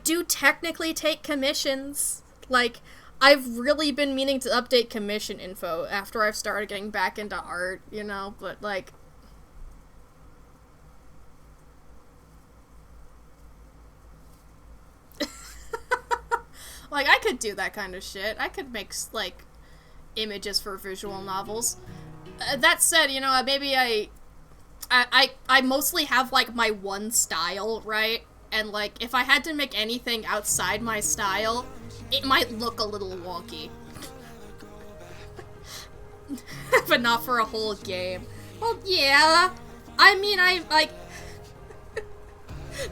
do technically take commissions. Like, I've really been meaning to update commission info after I've started getting back into art, you know, but, like... Like, I could do that kind of shit. I could make, like, images for visual novels. That said, you know, maybe I mostly have, like, my one style, right? And, like, if I had to make anything outside my style, it might look a little wonky. But not for a whole game. Well, yeah. I mean, like...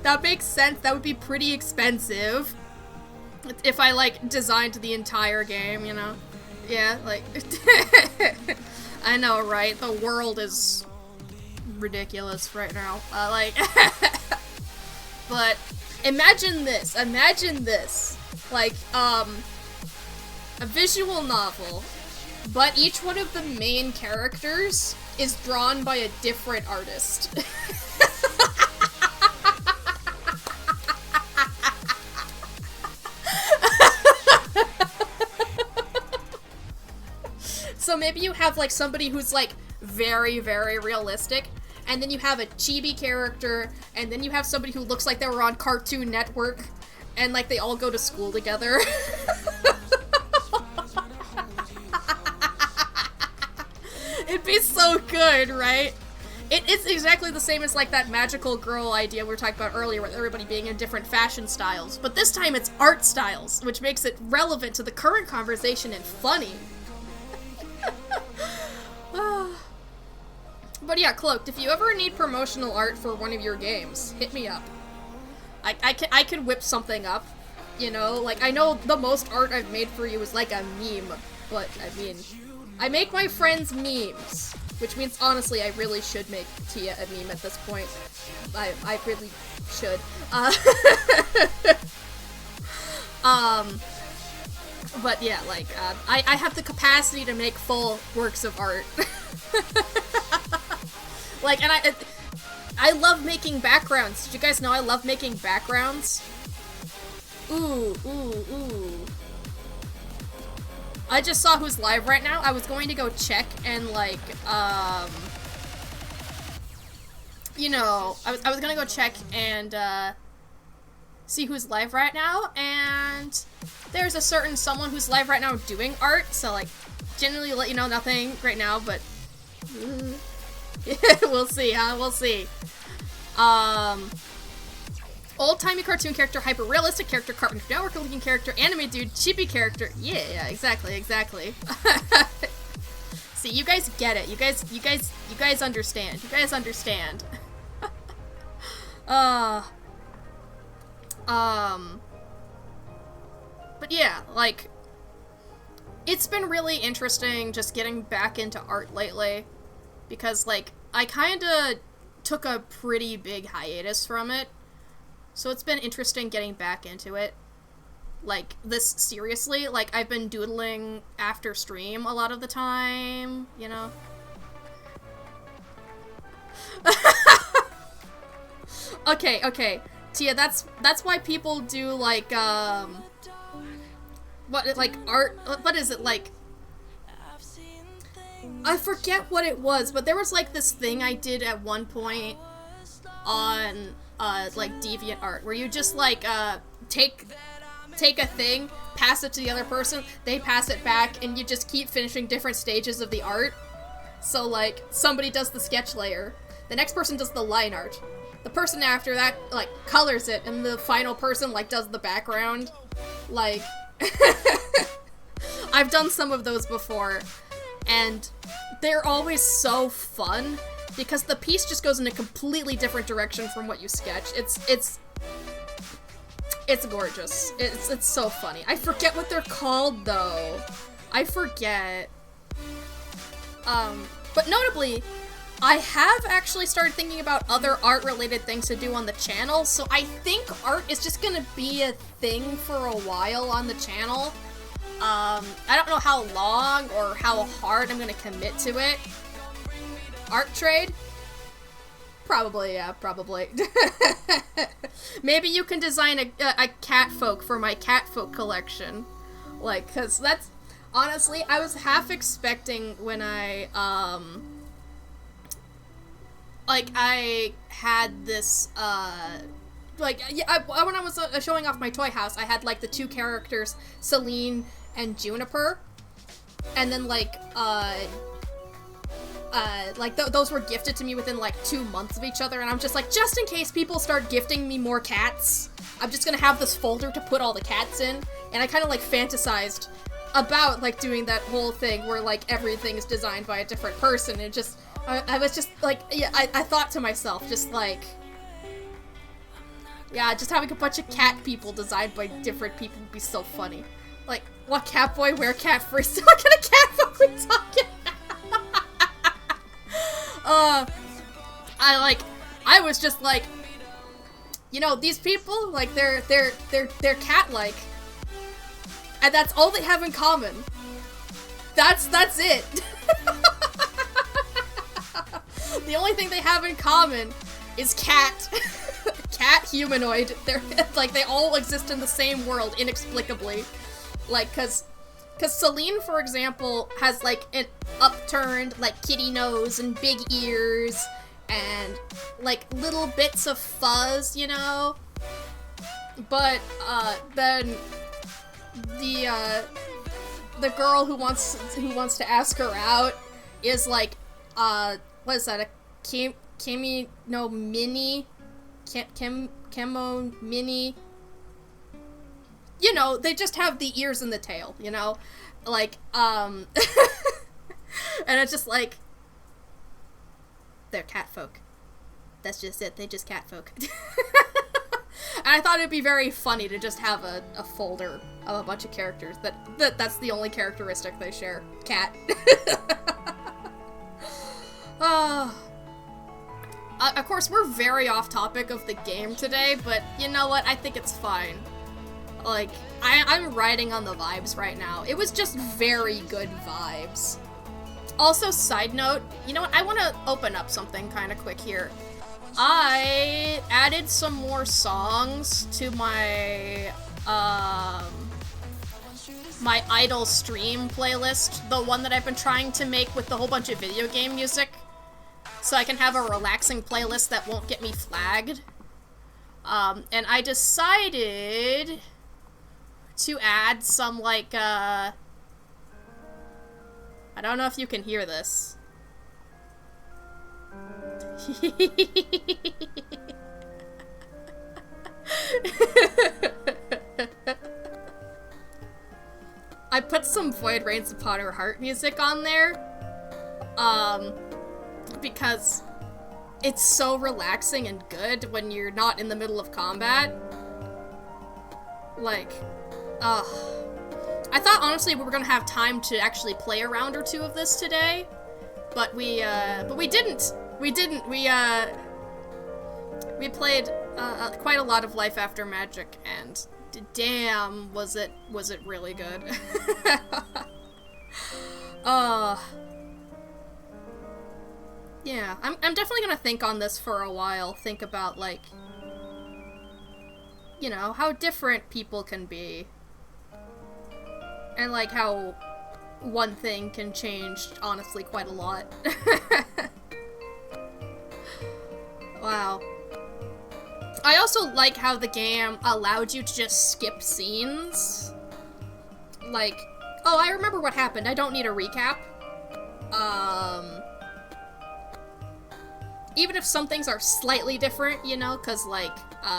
That makes sense. That would be pretty expensive. If I, like, designed the entire game, you know? Yeah, like... I know, right? The world is ridiculous right now. Like... But, imagine this. Like, a visual novel, but each one of the main characters is drawn by a different artist. So maybe you have, like, somebody who's, like, very, very realistic, and then you have a chibi character, and then you have somebody who looks like they were on Cartoon Network, and, like, they all go to school together. It'd be so good, right? It's exactly the same as, like, that magical girl idea we were talking about earlier with everybody being in different fashion styles, but this time it's art styles, which makes it relevant to the current conversation and funny. But yeah, Cloaked, if you ever need promotional art for one of your games, hit me up. I could whip something up, you know? Like, I know the most art I've made for you is like a meme, but, I mean, I make my friends memes, which means, honestly, I really should make Tia a meme at this point. I really should. But yeah, like, I have the capacity to make full works of art. Like, and I love making backgrounds. Did you guys know I love making backgrounds? Ooh. I just saw who's live right now. I was going to go check and, like, you know, I was gonna go check and, see who's live right now, and there's a certain someone who's live right now doing art, so, like, generally let you know nothing right now, but we'll see, huh? We'll see. Old-timey cartoon character, hyper-realistic character, Cartoon Network-looking character, anime dude, chibi character. Yeah, exactly. See, you guys get it. You guys understand. You guys understand. But yeah, like, it's been really interesting just getting back into art lately, because, like, I kinda took a pretty big hiatus from it, so it's been interesting getting back into it. Like, this, seriously, like, I've been doodling after stream a lot of the time, you know? Okay. Tia, that's why people do, like, what, like, art, what is it, like, I forget what it was, but there was, like, this thing I did at one point on, like, DeviantArt, where you just, like, take a thing, pass it to the other person, they pass it back, and you just keep finishing different stages of the art. So, like, somebody does the sketch layer, the next person does the line art, the person after that, like, colors it, and the final person, like, does the background. Like, I've done some of those before, and they're always so fun, because the piece just goes in a completely different direction from what you sketch. It's gorgeous. It's so funny. I forget what they're called, though. I forget. But notably, I have actually started thinking about other art-related things to do on the channel, so I think art is just gonna be a thing for a while on the channel. I don't know how long or how hard I'm gonna commit to it. Art trade? Probably, yeah, probably. Maybe you can design a catfolk for my catfolk collection. Like, cause that's, honestly, I was half expecting when I had this, when I was showing off my toy house, I had, like, the two characters, Celine and Juniper, and then, like, those were gifted to me within, like, 2 months of each other, and I'm just like, just in case people start gifting me more cats, I'm just gonna have this folder to put all the cats in, and I kind of, like, fantasized about, like, doing that whole thing where, like, everything is designed by a different person, and just, I was just, like, yeah, I thought to myself, just, like, yeah, just having a bunch of cat people designed by different people would be so funny. Like, what cat boy, where cat freeze? What kind of cat folk we talking I was just like, you know, these people, like, they're cat-like, and that's all they have in common. That's it. The only thing they have in common is cat. Cat humanoid. They're, like, they all exist in the same world, inexplicably. Like, cause Celine, for example, has, like, an upturned, like, kitty nose and big ears, and, like, little bits of fuzz, you know? But, then, the girl who wants to ask her out is, like, what is that, a Kimi no Mini? Kemo Mini? You know, they just have the ears and the tail, you know? Like, and it's just like, they're catfolk. That's just it, they just catfolk. And I thought it'd be very funny to just have a folder of a bunch of characters that's the only characteristic they share. Cat. Of course, we're very off topic of the game today, but you know what? I think it's fine. Like, I'm riding on the vibes right now. It was just very good vibes. Also, side note, you know what? I want to open up something kind of quick here. I added some more songs to my, my idle stream playlist, the one that I've been trying to make with the whole bunch of video game music, so I can have a relaxing playlist that won't get me flagged. And I decided to add some, like, I don't know if you can hear this. I put some Void Reigns Upon Her Heart music on there, because it's so relaxing and good when you're not in the middle of combat. Like, I thought honestly we were gonna have time to actually play a round or two of this today, but we didn't. We played quite a lot of Life After Magic, and damn, was it really good. Yeah, I'm definitely gonna think on this for a while. Think about, like, you know, how different people can be. And, like, how one thing can change, honestly, quite a lot. Wow. I also like how the game allowed you to just skip scenes. Like, oh, I remember what happened. I don't need a recap. Even if some things are slightly different, you know, because, like,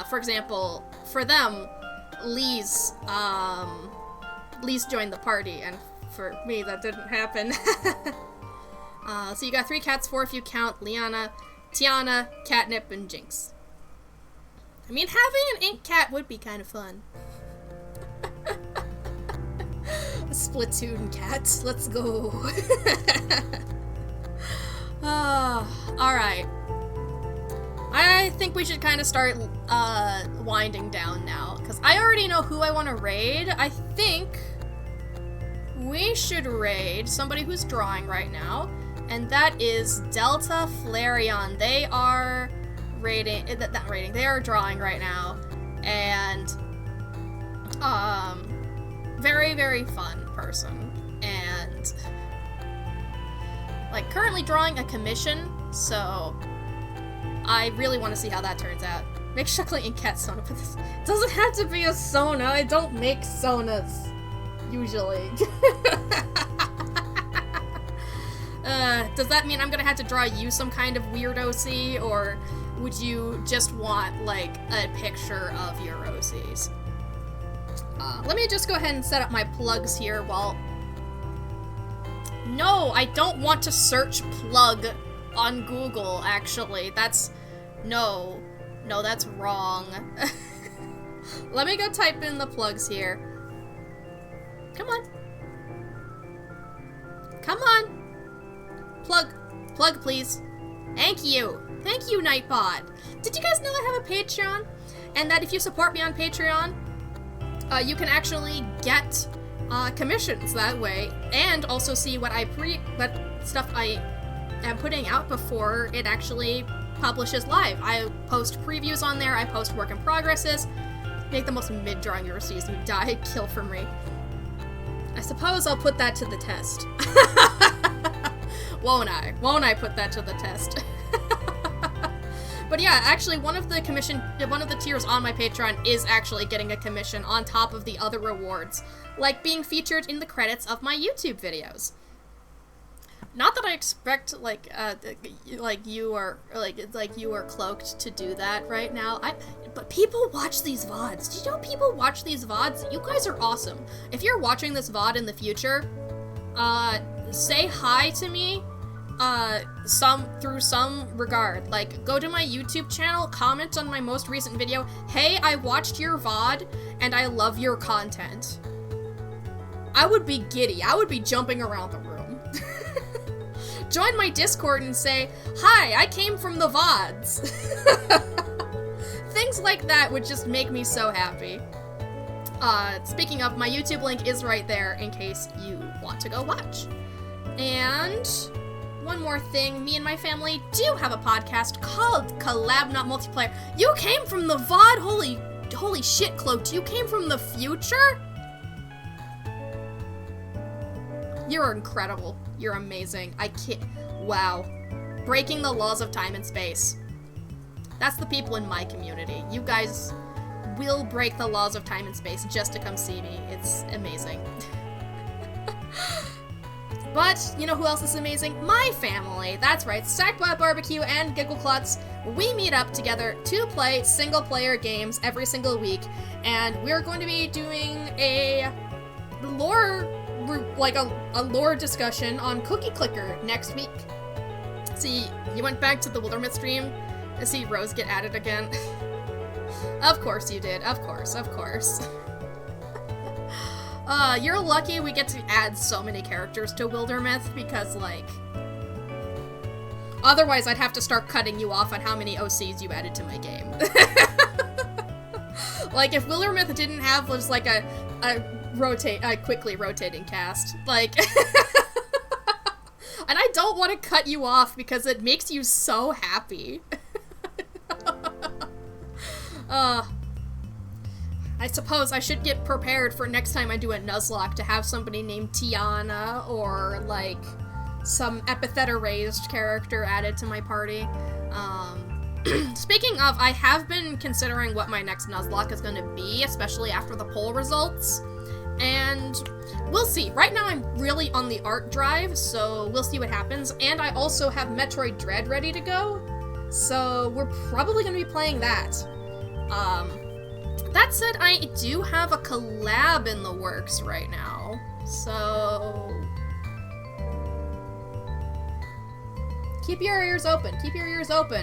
for example, for them, Lee's joined the party, and for me, that didn't happen. So you got 3 cats, 4 if you count Liana, Tiana, Catnip, and Jinx. I mean, having an ink cat would be kind of fun. Splatoon cats, let's go. Alright. I think we should kind of start winding down now, because I already know who I want to raid. I think we should raid somebody who's drawing right now, and that is Delta Flareon. They are raiding, not raiding, they are drawing right now, and very, very fun person, and like currently drawing a commission, so I really want to see how that turns out. Make Shuckly and Cat Sona, but this doesn't have to be a Sona. I don't make Sonas usually. Does that mean I'm gonna have to draw you some kind of weird OC, or would you just want, like, a picture of your OCs? Let me just go ahead and set up my plugs here while... No, I don't want to search plug on Google, actually. That's... No, that's wrong. Let me go type in the plugs here. Come on. Come on. Plug, please. Thank you, Nightbot. Did you guys know I have a Patreon? And that if you support me on Patreon, you can actually get commissions that way, and also see what stuff I am putting out before it actually publishes live. I post previews on there, I post work in progresses, make the most mid-drawing you ever see, you die, kill for me. I suppose I'll put that to the test. Won't I put that to the test? But yeah, actually one of the tiers on my Patreon is actually getting a commission on top of the other rewards, like being featured in the credits of my YouTube videos. Not that I expect, like you are cloaked to do that right now. But people watch these VODs. Do you know people watch these VODs? You guys are awesome. If you're watching this VOD in the future, say hi to me, through some regard. Like, go to my YouTube channel, comment on my most recent video, hey, I watched your VOD, and I love your content. I would be giddy. I would be jumping around the room. Join my Discord and say, hi, I came from the VODs. Things like that would just make me so happy. Speaking of, my YouTube link is right there in case you want to go watch. And one more thing, me and my family do have a podcast called Collab Not Multiplayer. You came from the VOD? Holy shit, Cloaked, you came from the future? You're incredible. You're amazing. I can't... Wow. Breaking the laws of time and space. That's the people in my community. You guys will break the laws of time and space just to come see me. It's amazing. But, you know who else is amazing? My family. That's right, Stackbot Barbecue and Giggle Klutz. We meet up together to play single-player games every single week, and we're going to be doing a lore, like a lore discussion on Cookie Clicker next week. See, you went back to the Wildermyth stream to see Rose get added again. Of course you did, of course. You're lucky we get to add so many characters to Wildermyth, because, like, otherwise I'd have to start cutting you off on how many OCs you added to my game. Like, if Wildermyth didn't have just, like, a quickly rotating cast, like, and I don't want to cut you off because it makes you so happy. I suppose I should get prepared for next time I do a Nuzlocke to have somebody named Tiana or, like, some epithet-erased character added to my party. Speaking of, I have been considering what my next Nuzlocke is going to be, especially after the poll results, and we'll see. Right now I'm really on the art drive, so we'll see what happens, and I also have Metroid Dread ready to go, so we're probably going to be playing that. That said, I do have a collab in the works right now, so keep your ears open,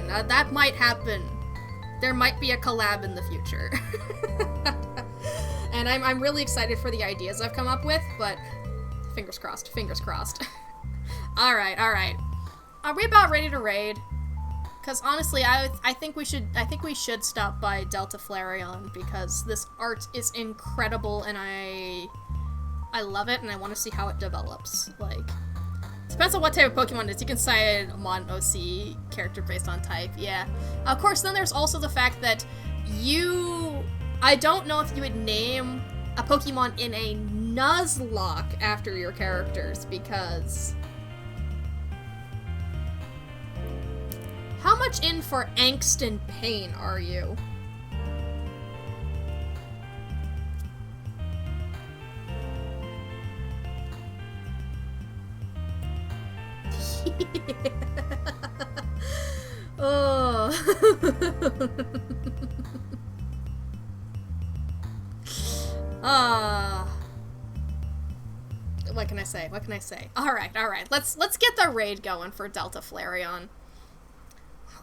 that might happen. There might be a collab in the future. And I'm really excited for the ideas I've come up with, but fingers crossed. Alright. Are we about ready to raid? Because honestly, I think we should stop by Delta Flareon, because this art is incredible and I love it and I want to see how it develops. Like, depends on what type of Pokemon it is. You can decide Mon OC character based on type, yeah. Of course, then there's also the fact that I don't know if you would name a Pokemon in a Nuzlocke after your characters, because how much in for angst and pain are you? Oh. What can I say? Alright. Let's get the raid going for Delta Flareon.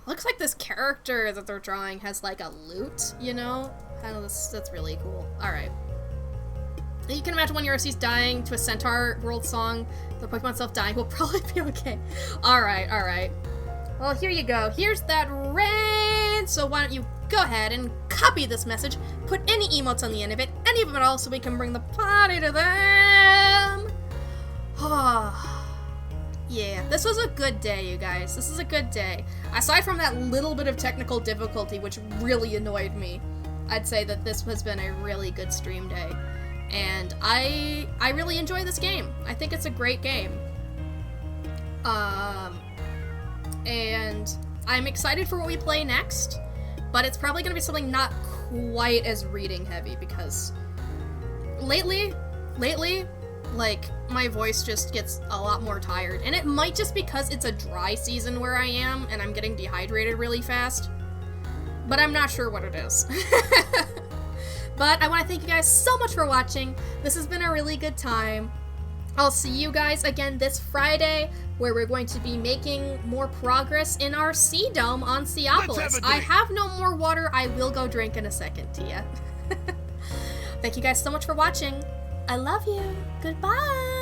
Looks like this character that they're drawing has, like, a lute, you know? That's really cool. Alright. You can imagine when your OC's dying to a Centaur World song, the Pokemon itself dying will probably be okay. Alright. Well, here you go. Here's that raid! So why don't you go ahead and copy this message, put any emotes on the end of it, any of it all, so we can bring the party to them! Yeah, this was a good day, you guys. This is a good day. Aside from that little bit of technical difficulty, which really annoyed me, I'd say that this has been a really good stream day. And I really enjoy this game. I think it's a great game. And I'm excited for what we play next, but it's probably going to be something not quite as reading heavy, because lately, like, my voice just gets a lot more tired, and it might just because it's a dry season where I am, and I'm getting dehydrated really fast, but I'm not sure what it is. But I want to thank you guys so much for watching. This has been a really good time. I'll see you guys again this Friday, where we're going to be making more progress in our Sea Dome on Seopolis. I have no more water. I will go drink in a second, Tia. Thank you guys so much for watching. I love you. Goodbye.